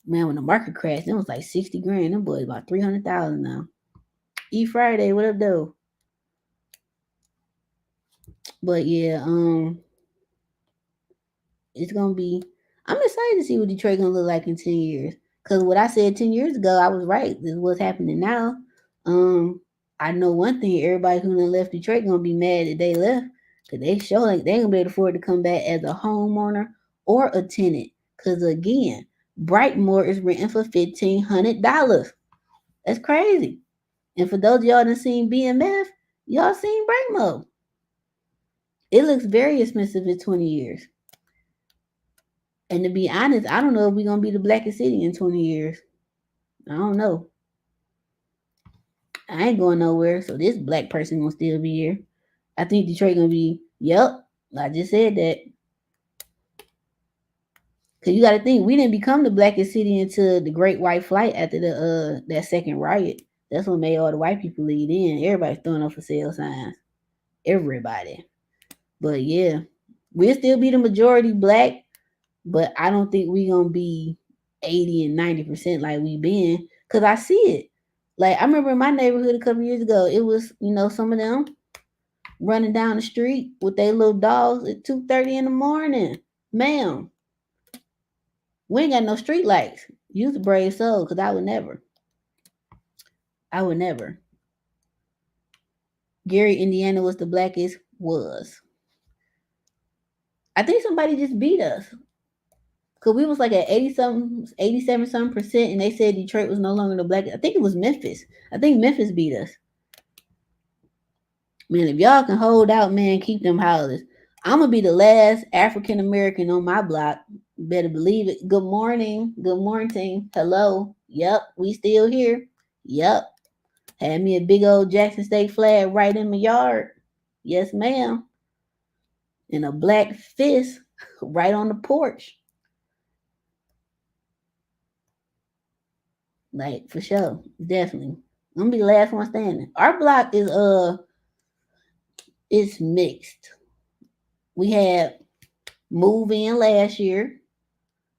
Man, when the market crashed, it was like 60 grand. Them boys about 300,000 now. Friday, what up though? But yeah, it's gonna be. I'm excited to see what Detroit gonna look like in 10 years. Cause what I said 10 years ago, I was right. This is what's happening now. Um, I know one thing. Everybody who done left Detroit gonna be mad that they left. Cause they show like they ain't gonna be able to afford to come back as a homeowner or a tenant. Cause again, Brightmoor is renting for $1,500. That's crazy. And for those of y'all that seen BMF, y'all seen Brightmoor. It looks very expensive in 20 years. And to be honest, I don't know if we're gonna be the blackest city in 20 years. I don't know. I ain't going nowhere, so this black person gonna still be here. I think Detroit gonna be, yep. I just said that. Cause you gotta think we didn't become the blackest city until the Great White Flight after the that second riot. That's what made all the white people lead in. Everybody's throwing up for sale signs. Everybody. But yeah, we'll still be the majority black, but I don't think we gonna be 80 and 90% like we been. Cause I see it. Like I remember in my neighborhood a couple years ago, it was, some of them running down the street with their little dogs at 2:30 in the morning. Ma'am, we ain't got no street lights. You's a brave soul, because I would never. I would never. Gary, Indiana was the blackest, was. I think somebody just beat us. Cause we was like at 80 something, 87 something percent, and they said Detroit was no longer the black. I think it was Memphis. I think Memphis beat us. Man, if y'all can hold out, man, keep them houses. I'm gonna be the last African American on my block. Better believe it. Good morning. Good morning. Hello. Yep, we still here. Yep. Had me a big old Jackson State flag right in my yard. Yes, ma'am. And a black fist right on the porch. Like for sure. Definitely. I'm gonna be the last one standing. Our block is mixed. We had moved in last year,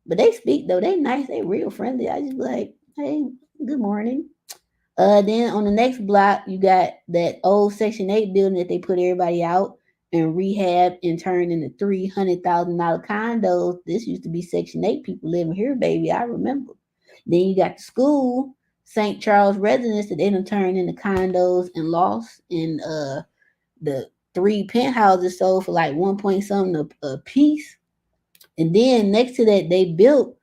but they speak though. They nice. They real friendly. I just be like, hey, good morning. Then on the next block, you got that old Section 8 building that they put everybody out and rehab and turned into $300,000 condos. This used to be Section 8 people living here, baby. I remember. Then you got the school, St. Charles residence that they done turned into condos and lost. And the three penthouses sold for like 1 point something a piece. And then next to that, they built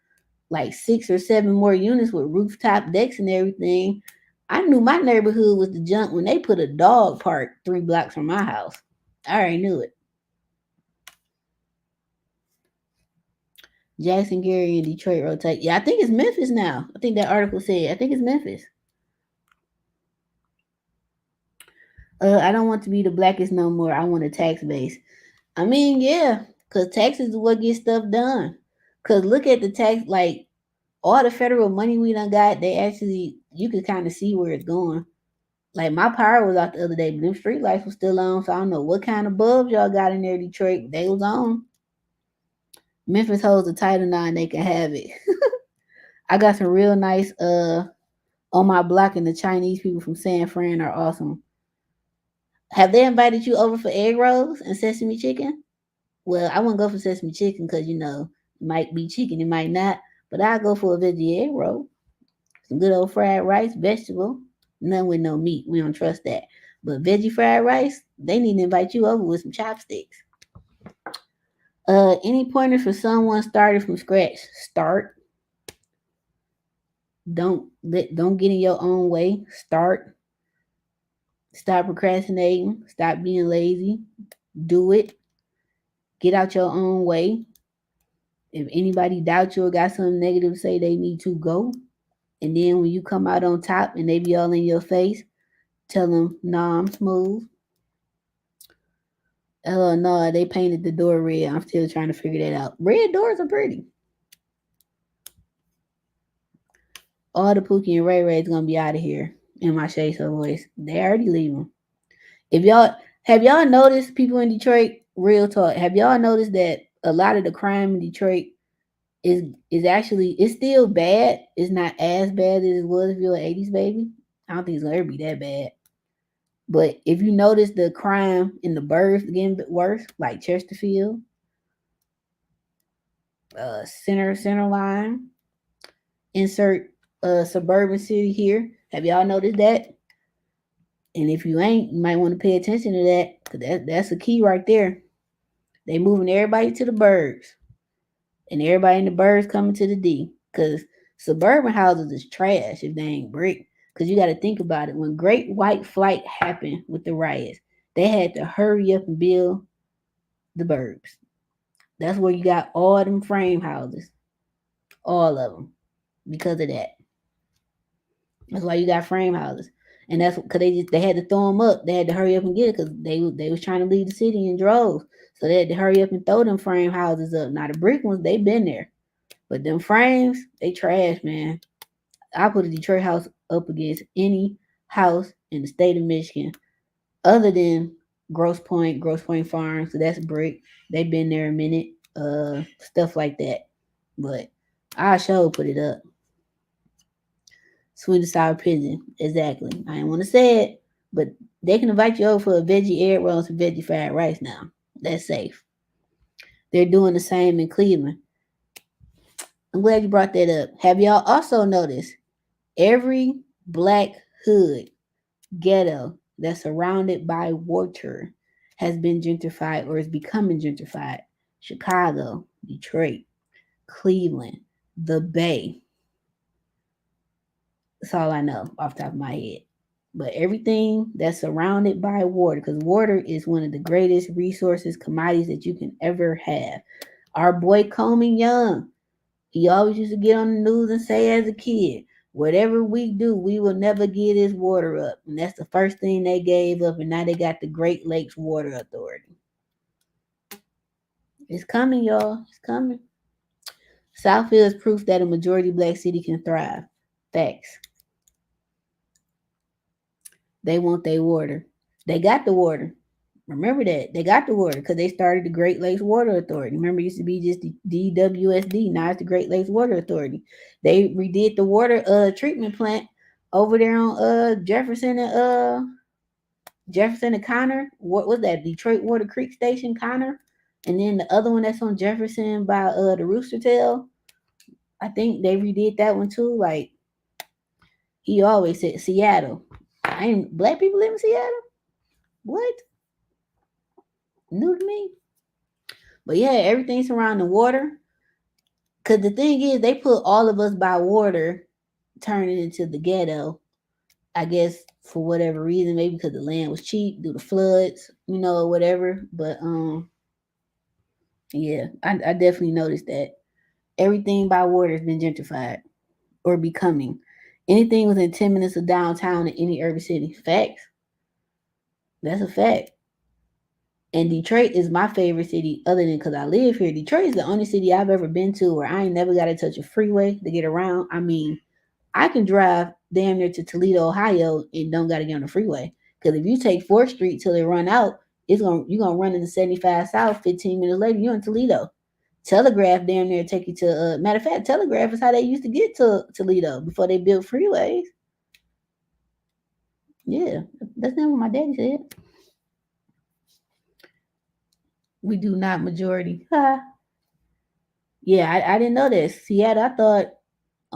like 6 or 7 more units with rooftop decks and everything. I knew my neighborhood was the junk when they put a dog park 3 blocks from my house. I already knew it. Jackson, Gary, and Detroit rotate. Yeah, I think it's Memphis now. I think that article said. I think it's Memphis. I don't want to be the blackest no more. I want a tax base. I mean, yeah, because taxes is what gets stuff done. Because look at the tax, like all the federal money we done got, they actually, you can kind of see where it's going. Like my power was out the other day, but them street lights was still on. So I don't know what kind of bulbs y'all got in there, Detroit. They was on. Memphis holds the Title IX, they can have it. I got some real nice on my block, and the Chinese people from San Fran are awesome. Have they invited you over for egg rolls and sesame chicken? Well, I wouldn't go for sesame chicken because it might be chicken, it might not. But I'll go for a veggie egg roll. Some good old fried rice, vegetable, none with no meat. We don't trust that. But veggie fried rice, they need to invite you over with some chopsticks. Any pointers for someone started from scratch? Start. Don't get in your own way. Start. Stop procrastinating. Stop being lazy. Do it. Get out your own way. If anybody doubts you or got something negative to say, they need to go. And then when you come out on top and they be all in your face, tell them, nah, I'm smooth. Oh no, they painted the door red. I'm still trying to figure that out. Red doors are pretty. All the Pookie and Ray Ray's gonna be out of here in my Shay So voice. They already leaving. If y'all have y'all noticed people in Detroit, real talk, have y'all noticed that a lot of the crime in Detroit is actually it's still bad. It's not as bad as it was if you're an 80s baby. I don't think it's gonna ever be that bad. But if you notice the crime in the burbs getting worse, like Chesterfield, center line, insert suburban city here. Have y'all noticed that? And if you ain't, you might want to pay attention to that because that's a key right there. They moving everybody to the burbs, and everybody in the burbs coming to the D because suburban houses is trash if they ain't brick. Because you got to think about it. When Great White Flight happened with the riots, they had to hurry up and build the burbs. That's where you got all them frame houses, all of them, because of that. That's why you got frame houses, and that's because they had to throw them up. They had to hurry up and get it because they was trying to leave the city in droves. So they had to hurry up and throw them frame houses up. Now the brick ones they been there, but them frames they trash, man. I put a Detroit house up against any house in the state of Michigan, other than Grosse Point Farms. So that's brick. They've been there a minute. Stuff like that. But I sure put it up. Sweet and sour pigeon. Exactly. I didn't want to say it, but they can invite you over for a veggie egg roll and some veggie fried rice now. That's safe. They're doing the same in Cleveland. I'm glad you brought that up. Have y'all also noticed every black hood ghetto that's surrounded by water has been gentrified or is becoming gentrified? Chicago, Detroit, Cleveland, the Bay. That's all I know off the top of my head. But everything that's surrounded by water, because water is one of the greatest resources, commodities that you can ever have. Our boy Coleman Young, he always used to get on the news and say as a kid, whatever we do, we will never get his water up. And that's the first thing they gave up, and now they got the Great Lakes Water Authority. It's coming, y'all. It's coming. Southfield is proof that a majority black city can thrive. Facts. They want their water. They got the water. Remember that. They got the water because they started the Great Lakes Water Authority. Remember, it used to be just the DWSD. Now it's the Great Lakes Water Authority. They redid the water treatment plant over there on Jefferson and Connor. What was that? Detroit Water Creek Station, Connor. And then the other one that's on Jefferson by the Rooster Tail. I think they redid that one too. Like he always said Seattle. I ain't black people live in Seattle? What? New to me. But yeah, everything surrounding water. Cause the thing is, they put all of us by water, turning into the ghetto. I guess for whatever reason, maybe because the land was cheap due to floods, or whatever. But yeah, I definitely noticed that everything by water has been gentrified or becoming. Anything within 10 minutes of downtown in any urban city. Facts. That's a fact. And Detroit is my favorite city, other than because I live here. Detroit is the only city I've ever been to where I ain't never got to touch a freeway to get around. I mean, I can drive damn near to Toledo, Ohio, and don't got to get on the freeway. Because if you take 4th Street till it run out, you're gonna run into 75 South. 15 minutes later, you're in Toledo. Telegraph damn near take you to. Matter of fact, Telegraph is how they used to get to Toledo before they built freeways. Yeah, that's not what my daddy said. We do not majority. Yeah, I didn't know this. Seattle, I thought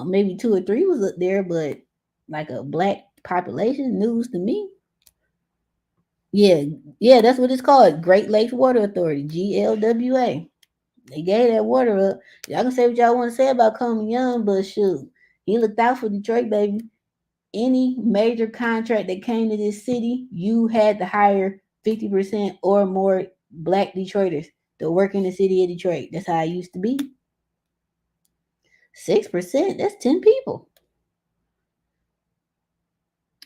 maybe 2 or 3 was up there, but like a black population, news to me. Yeah, yeah, that's what it's called. Great Lakes Water Authority, GLWA. They gave that water up. Y'all can say what y'all want to say about Coleman Young, but shoot, he looked out for Detroit, baby. Any major contract that came to this city, you had to hire 50% or more black Detroiters to work in the city of Detroit. That's how it used to be. 6%, that's 10 people.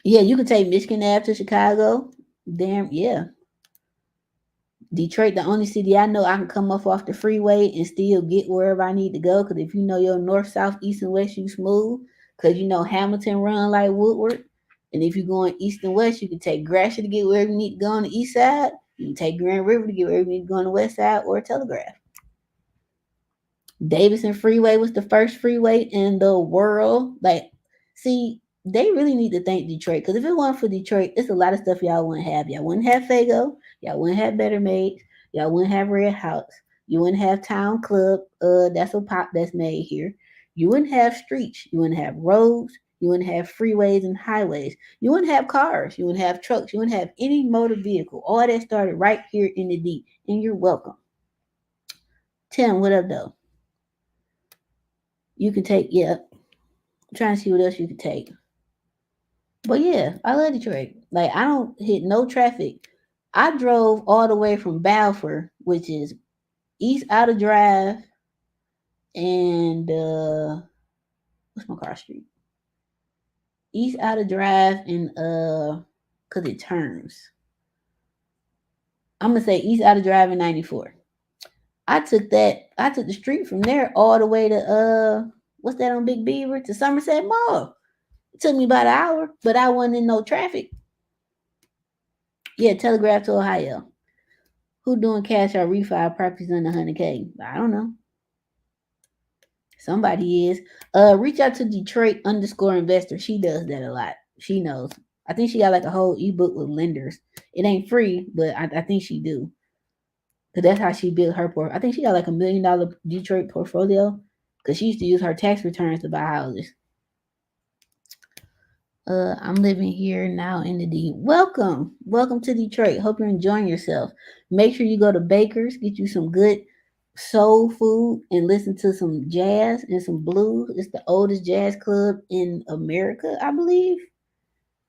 Yeah, you can take Michigan Ave to Chicago. Damn, yeah. Detroit, the only city I know I can come off the freeway and still get wherever I need to go. Because if you know your north, south, east, and west, you smooth. Because you know Hamilton run like Woodward. And if you're going east and west, you can take Gratiot to get wherever you need to go on the east side. You can take Grand River to get wherever you need to go on the west side, or Telegraph. Davidson Freeway was the first freeway in the world. Like, see, they really need to thank Detroit, because if it weren't for Detroit, it's a lot of stuff y'all wouldn't have. Y'all wouldn't have Fago. Y'all wouldn't have Better Made. Y'all wouldn't have Red House. You wouldn't have Town Club. That's a pop that's made here. You wouldn't have streets. You wouldn't have roads. You wouldn't have freeways and highways. You wouldn't have cars. You wouldn't have trucks. You wouldn't have any motor vehicle. All that started right here in the D. And you're welcome. Tim, what up, though? You can take, yeah. I'm trying to see what else you can take. But yeah, I love Detroit. Like, I don't hit no traffic. I drove all the way from Balfour, which is East Outer Drive, and what's my car street? East Outer Drive and cause it turns. I'm gonna say East Outer Drive and 94. I took the street from there all the way to what's that on Big Beaver to Somerset Mall. It took me about an hour, but I wasn't in no traffic. Yeah, Telegraph to Ohio. Who doing cash out refi properties under 100K? I don't know. Somebody is. Reach out to Detroit _ investor. She does that a lot. She knows. I think she got like a whole ebook with lenders. It ain't free, but I think she do. Cause that's how she built her I think she got like $1 million Detroit portfolio. Cause she used to use her tax returns to buy houses. I'm living here now in the D. Welcome to Detroit. Hope you're enjoying yourself. Make sure you go to Baker's, get you some good soul food, and listen to some jazz and some blues. It's the oldest jazz club in America, I believe.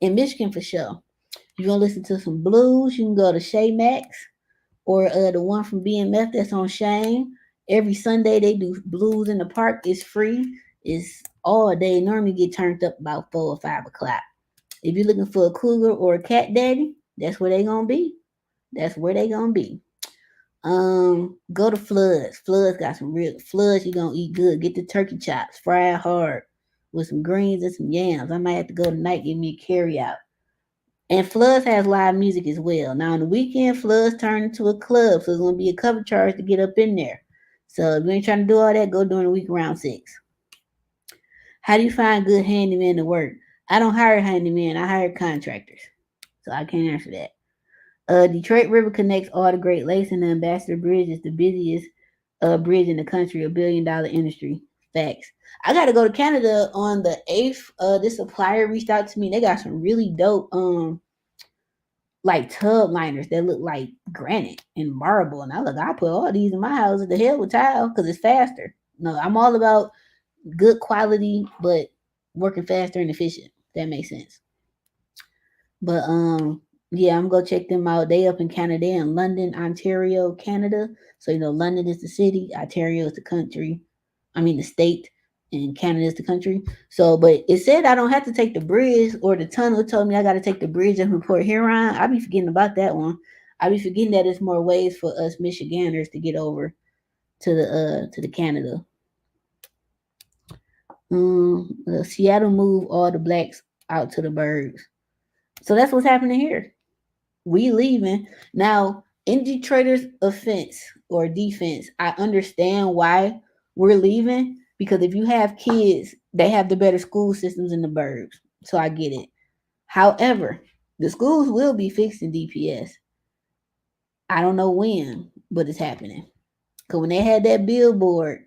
In Michigan for sure. You're gonna listen to some blues, you can go to Shay Max or the one from BMF that's on Shane. Every Sunday they do blues in the park. It's free. It's all day. Normally get turned up about 4 or 5 o'clock. If you're looking for a cougar or a cat daddy, that's where they gonna be. That's where they gonna be. Go to Floods. Floods got some real Floods. You gonna eat good. Get the turkey chops, fried hard with some greens and some yams. I might have to go tonight, give me a carry out. And Floods has live music as well. Now on the weekend, Floods turn into a club, so it's gonna be a cover charge to get up in there. So if you ain't trying to do all that, go during the week around 6. How do you find good handyman to work? I don't hire handyman, I hire contractors. So I can't answer that. Detroit River connects all the Great Lakes, and the Ambassador Bridge is the busiest bridge in the country, $1 billion industry. Facts. I got to go to Canada on the 8th. This supplier reached out to me. They got some really dope like tub liners that look like granite and marble. And I put all these in my house. The hell with tile because it's faster. No, I'm all about good quality, but working faster and efficient. That makes sense. But yeah, I'm gonna check them out. They up in Canada, in London, Ontario, Canada. So London is the city, Ontario is the country. I mean the state, and Canada is the country. So, but it said I don't have to take the bridge or the tunnel. It told me I got to take the bridge up from Port Huron. I be forgetting about that one. I be forgetting that there's more ways for us Michiganders to get over to the Canada. Seattle moved all the blacks out to the burbs. So that's what's happening here. We leaving now. In Detroiters' offense or defense, I understand why we're leaving, because if you have kids, they have the better school systems in the burbs. So I get it. However, the schools will be fixed in DPS. I don't know when, but it's happening. Cause when they had that billboard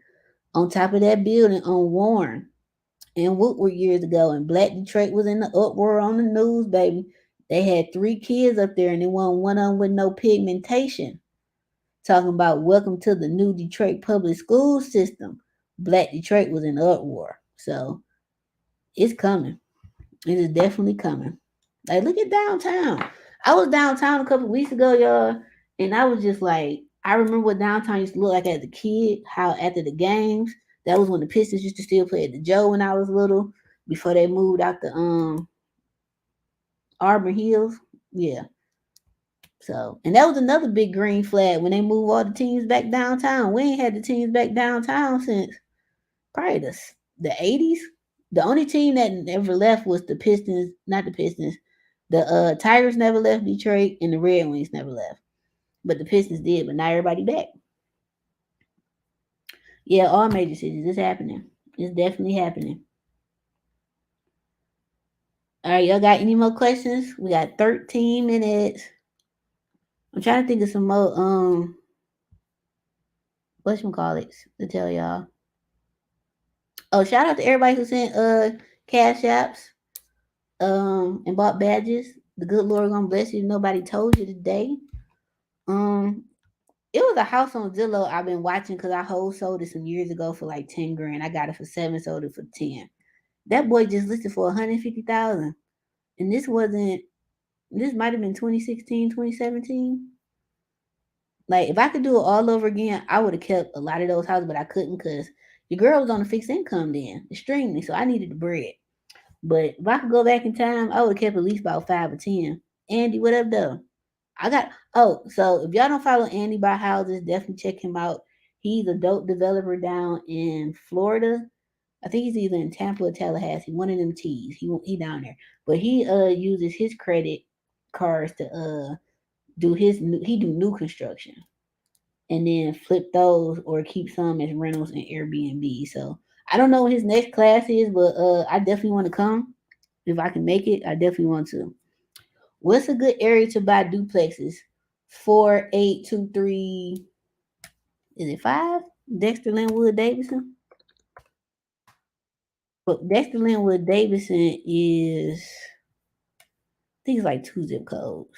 on top of that building on Warren in Woodward years ago, and Black Detroit was in the uproar on the news, baby. They had 3 kids up there, and they wasn't one of them with no pigmentation. Talking about welcome to the new Detroit public school system. Black Detroit was in uproar. So it's coming. It is definitely coming. Like, look at downtown. I was downtown a couple weeks ago, y'all, and I was just like, I remember what downtown used to look like as a kid, how after the games, that was when the Pistons used to still play at the Joe when I was little, before they moved out the Auburn Hills. Yeah. So, and that was another big green flag when they moved all the teams back downtown. We ain't had the teams back downtown since probably the 80s. The only team that never left was the Pistons, not the Pistons. The Tigers never left Detroit, and the Red Wings never left. But the Pistons did, but not everybody back. Yeah, all major cities. It's happening. It's definitely happening. All right, y'all got any more questions? We got 13 minutes. I'm trying to think of some more whatchamacallits to tell y'all. Oh, shout out to everybody who sent cash apps and bought badges. The good Lord gonna bless you. Nobody told you today. Um, it was a house on Zillow I've been watching because I sold it some years ago for like 10 grand. I got it for 7, sold it for 10. That boy just listed for 150,000. And this might have been 2016, 2017. Like, if I could do it all over again, I would have kept a lot of those houses, but I couldn't because your girl was on a fixed income then, extremely. So I needed the bread. But if I could go back in time, I would have kept at least about 5 or 10. Andy, what up, though? So if y'all don't follow Andy by Houses, definitely check him out. He's a dope developer down in Florida. I think he's either in Tampa or Tallahassee, one of them T's. He down there. But he uses his credit cards to do new construction and then flip those or keep some as rentals and Airbnb. So I don't know what his next class is, but I definitely want to come. If I can make it, I definitely want to. What's a good area to buy duplexes? 4823. Is it 5? Dexter Linwood Davidson. But Dexter Linwood Davidson is, I think it's like 2 zip codes.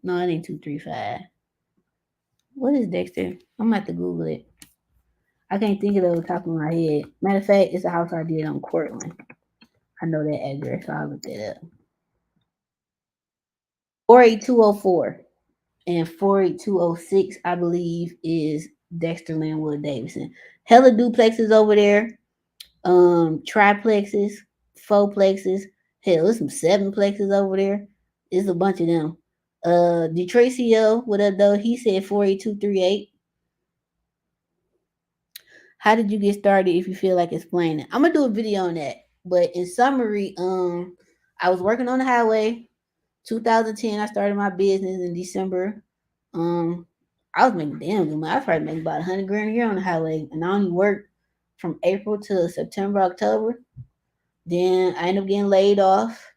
No, it ain't 235. What is Dexter? I'm gonna have to Google it. I can't think of it off the top of my head. Matter of fact, it's a house I did on Cortland. I know that address, so I'll look it up. 48204 and 48206, I believe, is Dexter Linwood Davidson. Hella duplexes over there. Triplexes, fourplexes. Hell, there's some 7plexes over there. There's a bunch of them. Detroit CO, what up though? He said 48238. How did you get started if you feel like explaining? I'm gonna do a video on that. But in summary, I was working on the highway, 2010, I started my business in December. Um, I was making damn good money. I was probably making about 100 grand a year on the highway, and I only worked from April to September, October. Then I ended up getting laid off.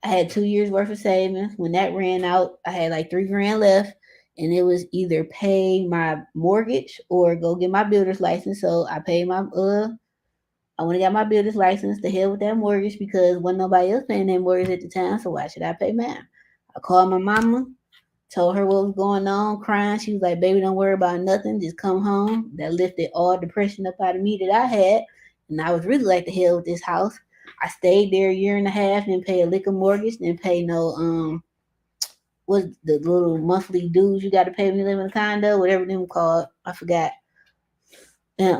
I had 2 years worth of savings. When that ran out, I had like 3 grand left, and it was either pay my mortgage or go get my builder's license. So I paid my I went and got my builder's license to hell with that mortgage because wasn't nobody else paying that mortgage at the time. So why should I pay mine? I called my mama, told her what was going on, crying. She was like, "Baby, don't worry about nothing. Just come home." That lifted all depression up out of me that I had, and I was really like the hell with this house. I stayed there a year and a half, didn't pay a lick of mortgage, didn't pay no what's the little monthly dues you got to pay when you live in a condo, whatever them called. I forgot. And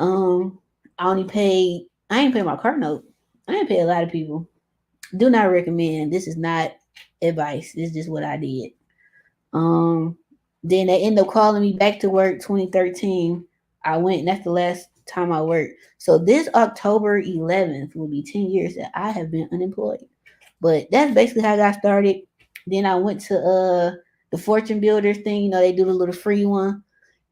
I only paid. I ain't pay my car note. I ain't pay a lot of people. Do not recommend. This is not advice. This is just what I did. Um, then they ended up calling me back to work 2013. I went, and that's the last time I worked. So this October 11th will be 10 years that I have been unemployed. But that's basically how I got started. Then I went to the Fortune Builders thing. You know, they do the little free one.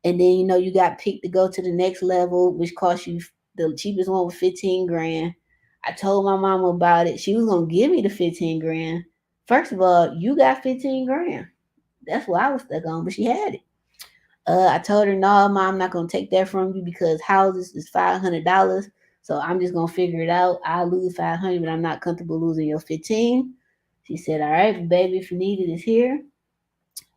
And then, you know, you got picked to go to the next level, which cost you the cheapest one was 15 grand. I told my mama about it. She was gonna give me the 15 grand. First of all, you got 15 grand. That's what I was stuck on, but she had it. I told her, no, mom, I'm not gonna take that from you because houses is $500. So I'm just gonna figure it out. I'll lose 500, but I'm not comfortable losing your 15. She said, all right, baby, if you need it, it's here.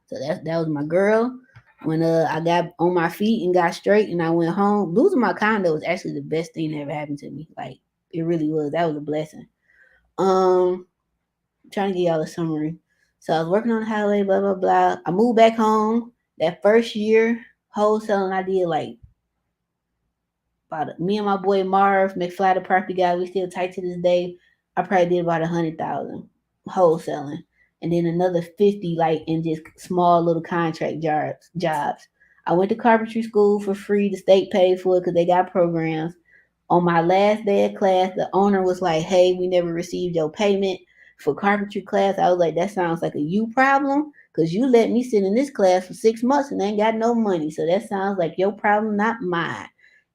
So that was my girl. When I got on my feet and got straight and I went home, losing my condo was actually the best thing that ever happened to me. Like it really was. That was a blessing. Um, trying to give y'all a summary. So I was working on the highway, blah blah blah. I moved back home. That first year, wholesaling, I did like me and my boy Marv McFly, the property guy. We still tight to this day. I probably did about 100,000 wholesaling, and then another 50 like in just small little contract jobs. I went to carpentry school for free. The state paid for it because they got programs. On my last day of class, the owner was like, "Hey, we never received your payment for carpentry class." I was like, "That sounds like a you problem because you let me sit in this class for 6 months and ain't got no money. So that sounds like your problem, not mine."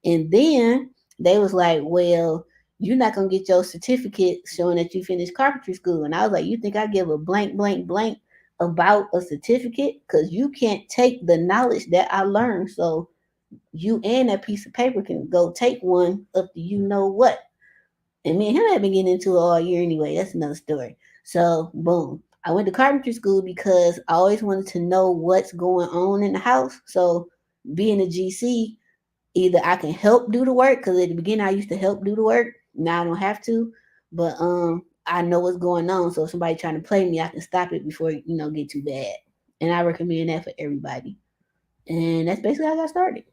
And then they was like, "Well, you're not gonna get your certificate showing that you finished carpentry school." And I was like, "You think I give a blank, blank, blank about a certificate? Because you can't take the knowledge that I learned. So you and that piece of paper can go take one up to you know what." And me and him have been getting into it all year anyway. That's another story. So boom. I went to carpentry school because I always wanted to know what's going on in the house. So being a GC, either I can help do the work because at the beginning I used to help do the work. Now I don't have to, but I know what's going on. So if somebody trying to play me, I can stop it before get too bad. And I recommend that for everybody. And that's basically how I got started.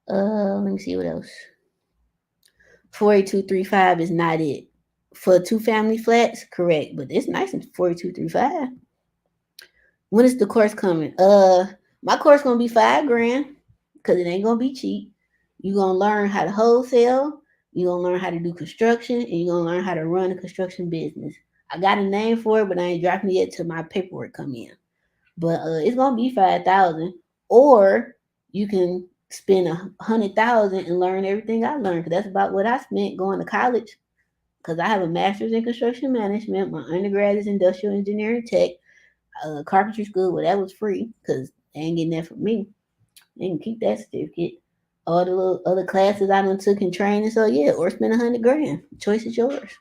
Let me see what else. 48235 is not it. For two family flats, correct, but it's nice in 48235. When is the course coming? My course gonna be 5 grand because it ain't gonna be cheap. You gonna learn how to wholesale. You gonna learn how to do construction, and you gonna learn how to run a construction business. I got a name for it, but I ain't dropping it yet till my paperwork come in. But it's gonna be 5,000, or you can spend 100,000 and learn everything I learned. Cause that's about what I spent going to college. Cause I have a master's in construction management. My undergrad is industrial engineering tech. Carpentry school, well, that was free because they ain't getting that from me. They can keep that certificate. All the little other classes I done took and training. So yeah, or spend 100 grand. Choice is yours.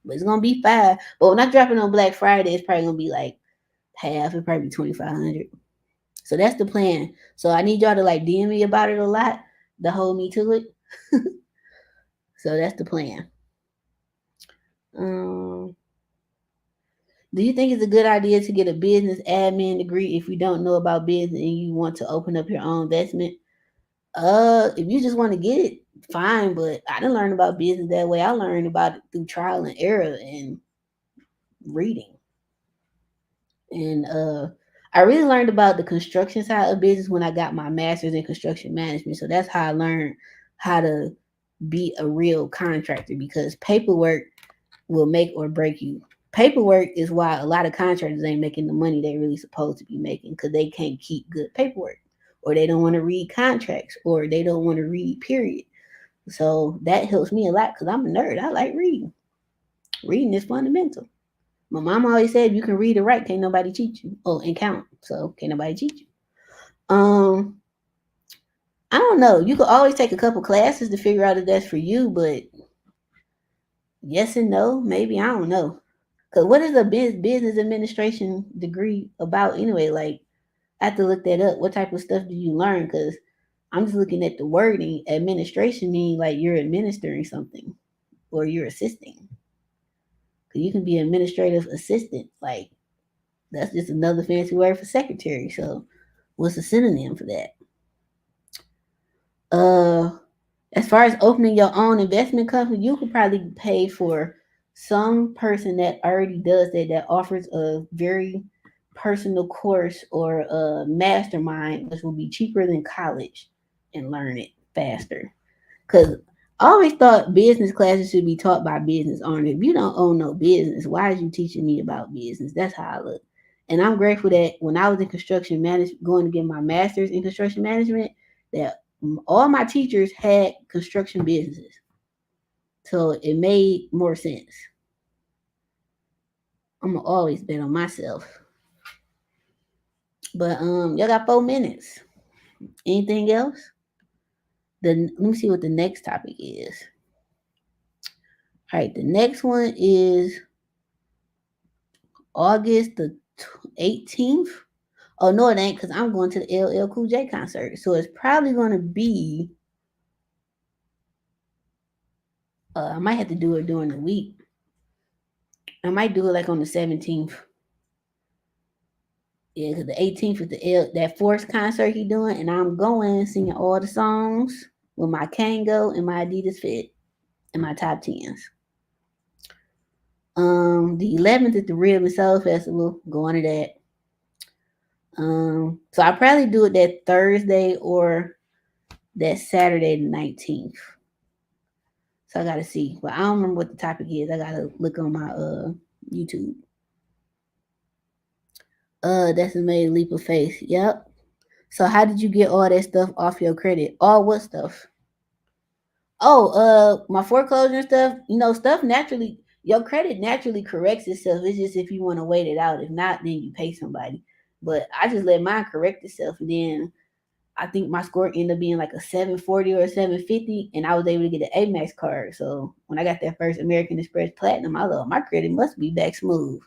But it's gonna be 5. But when I drop it on Black Friday, it's probably gonna be like half. It'll probably be 2,500. So that's the plan. So I need y'all to like DM me about it a lot to hold me to it. So that's the plan. Um, do you think it's a good idea to get a business admin degree if you don't know about business and you want to open up your own investment? If you just want to get it, fine. But I didn't learn about business that way. I learned about it through trial and error and reading. And I really learned about the construction side of business when I got my master's in construction management. So that's how I learned how to be a real contractor because paperwork will make or break you. paperwork is why a lot of contractors ain't making the money they really supposed to be making because they can't keep good paperwork, or they don't want to read contracts, or they don't want to read, period. So that helps me a lot because I'm a nerd. I like reading. Reading is fundamental. My mom always said you can read and write, can't nobody cheat you. Oh, and count. So can't nobody cheat you. I don't know. You could always take a couple classes to figure out if that's for you, but yes and no, maybe I don't know. Cause what is a business administration degree about anyway? Like I have to look that up. What type of stuff do you learn? Cause I'm just looking at the wording. Administration mean like you're administering something or you're assisting. Cause you can be administrative assistant. Like that's just another fancy word for secretary. So what's a synonym for that? Uh as far as opening your own investment company, you could probably pay for some person that already does that offers a very personal course or a mastermind, which will be cheaper than college, and learn it faster. Because I always thought business classes should be taught by business owners. If you don't own no business, why is you teaching me about business? That's how I look. And I'm grateful that when I was in construction management, going to get my master's in construction management, that all my teachers had construction businesses. So it made more sense. I'm gonna always bet on myself. But y'all got 4 minutes. Anything else? Let me see what the next topic is. All right, the next one is August the 18th. Oh no, it ain't, because I'm going to the LL Cool J concert. So it's probably gonna be I might have to do it during the week. I might do it like on the 17th. Yeah, because the 18th is that Force concert he doing, and I'm going singing all the songs with my Kango and my Adidas Fit and my top tens. The 11th is the Rhythm and Soul Festival. Going to that. So I probably do it that Thursday or that Saturday the 19th. So I gotta see. But I don't remember what the topic is. I gotta look on my YouTube. That's a made leap of faith. Yep. So how did you get all that stuff off your credit? All what stuff? Oh, my foreclosure and stuff. You know, stuff naturally. Your credit naturally corrects itself. It's just if you want to wait it out. If not, then you pay somebody. But I just let mine correct itself, and then I think my score ended up being like a 740 or a 750, and I was able to get an Amex card. So when I got that first American Express Platinum, I thought my credit must be back smooth.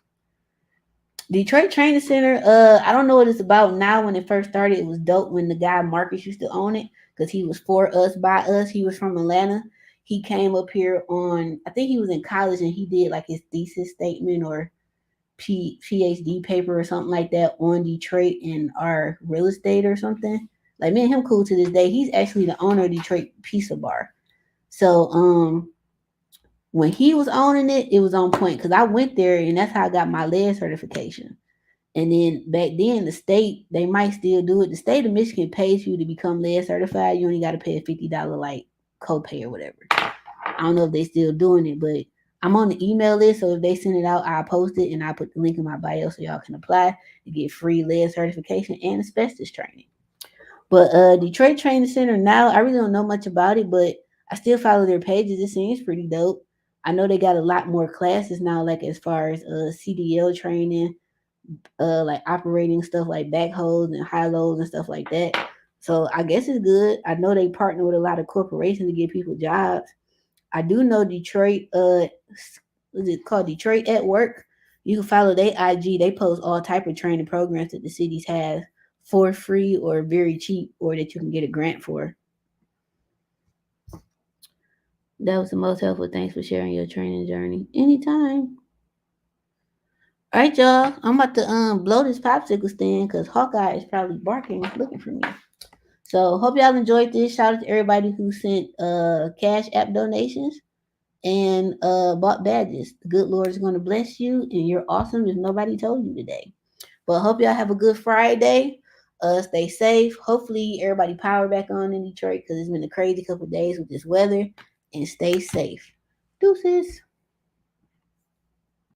Detroit Training Center, I don't know what it's about now. When it first started, it was dope when the guy Marcus used to own it because he was for us, by us. He was from Atlanta. He came up here on, I think he was in college, and he did like his thesis statement or PhD paper or something like that on Detroit and our real estate or something. Like me and him cool to this day. He's actually the owner of Detroit Pizza Bar. So when he was owning it, it was on point because I went there and that's how I got my lead certification. And then back then, the state, they might still do it. The state of Michigan pays you to become lead certified. You only got to pay a $50 like copay or whatever. I don't know if they still doing it, but I'm on the email list. So if they send it out, I'll post it and I'll put the link in my bio so y'all can apply to get free lead certification and asbestos training. But Detroit Training Center, now I really don't know much about it, but I still follow their pages. It seems pretty dope. I know they got a lot more classes now, like as far as CDL training, like operating stuff like backhoes and high lows and stuff like that. So I guess it's good. I know they partner with a lot of corporations to give people jobs. I do know Detroit, what's it called? Detroit at Work. You can follow their IG. They post all type of training programs that the cities have for free or very cheap, or that you can get a grant for. That was the most helpful. Thanks for sharing your training journey. Anytime. All right, y'all. I'm about to blow this popsicle stand because Hawkeye is probably barking, looking for me. So hope y'all enjoyed this. Shout out to everybody who sent cash app donations and bought badges. The good Lord is going to bless you, and you're awesome if nobody told you today. But hope y'all have a good Friday. Stay safe. Hopefully everybody power back on in Detroit because it's been a crazy couple days with this weather. And stay safe. Deuces.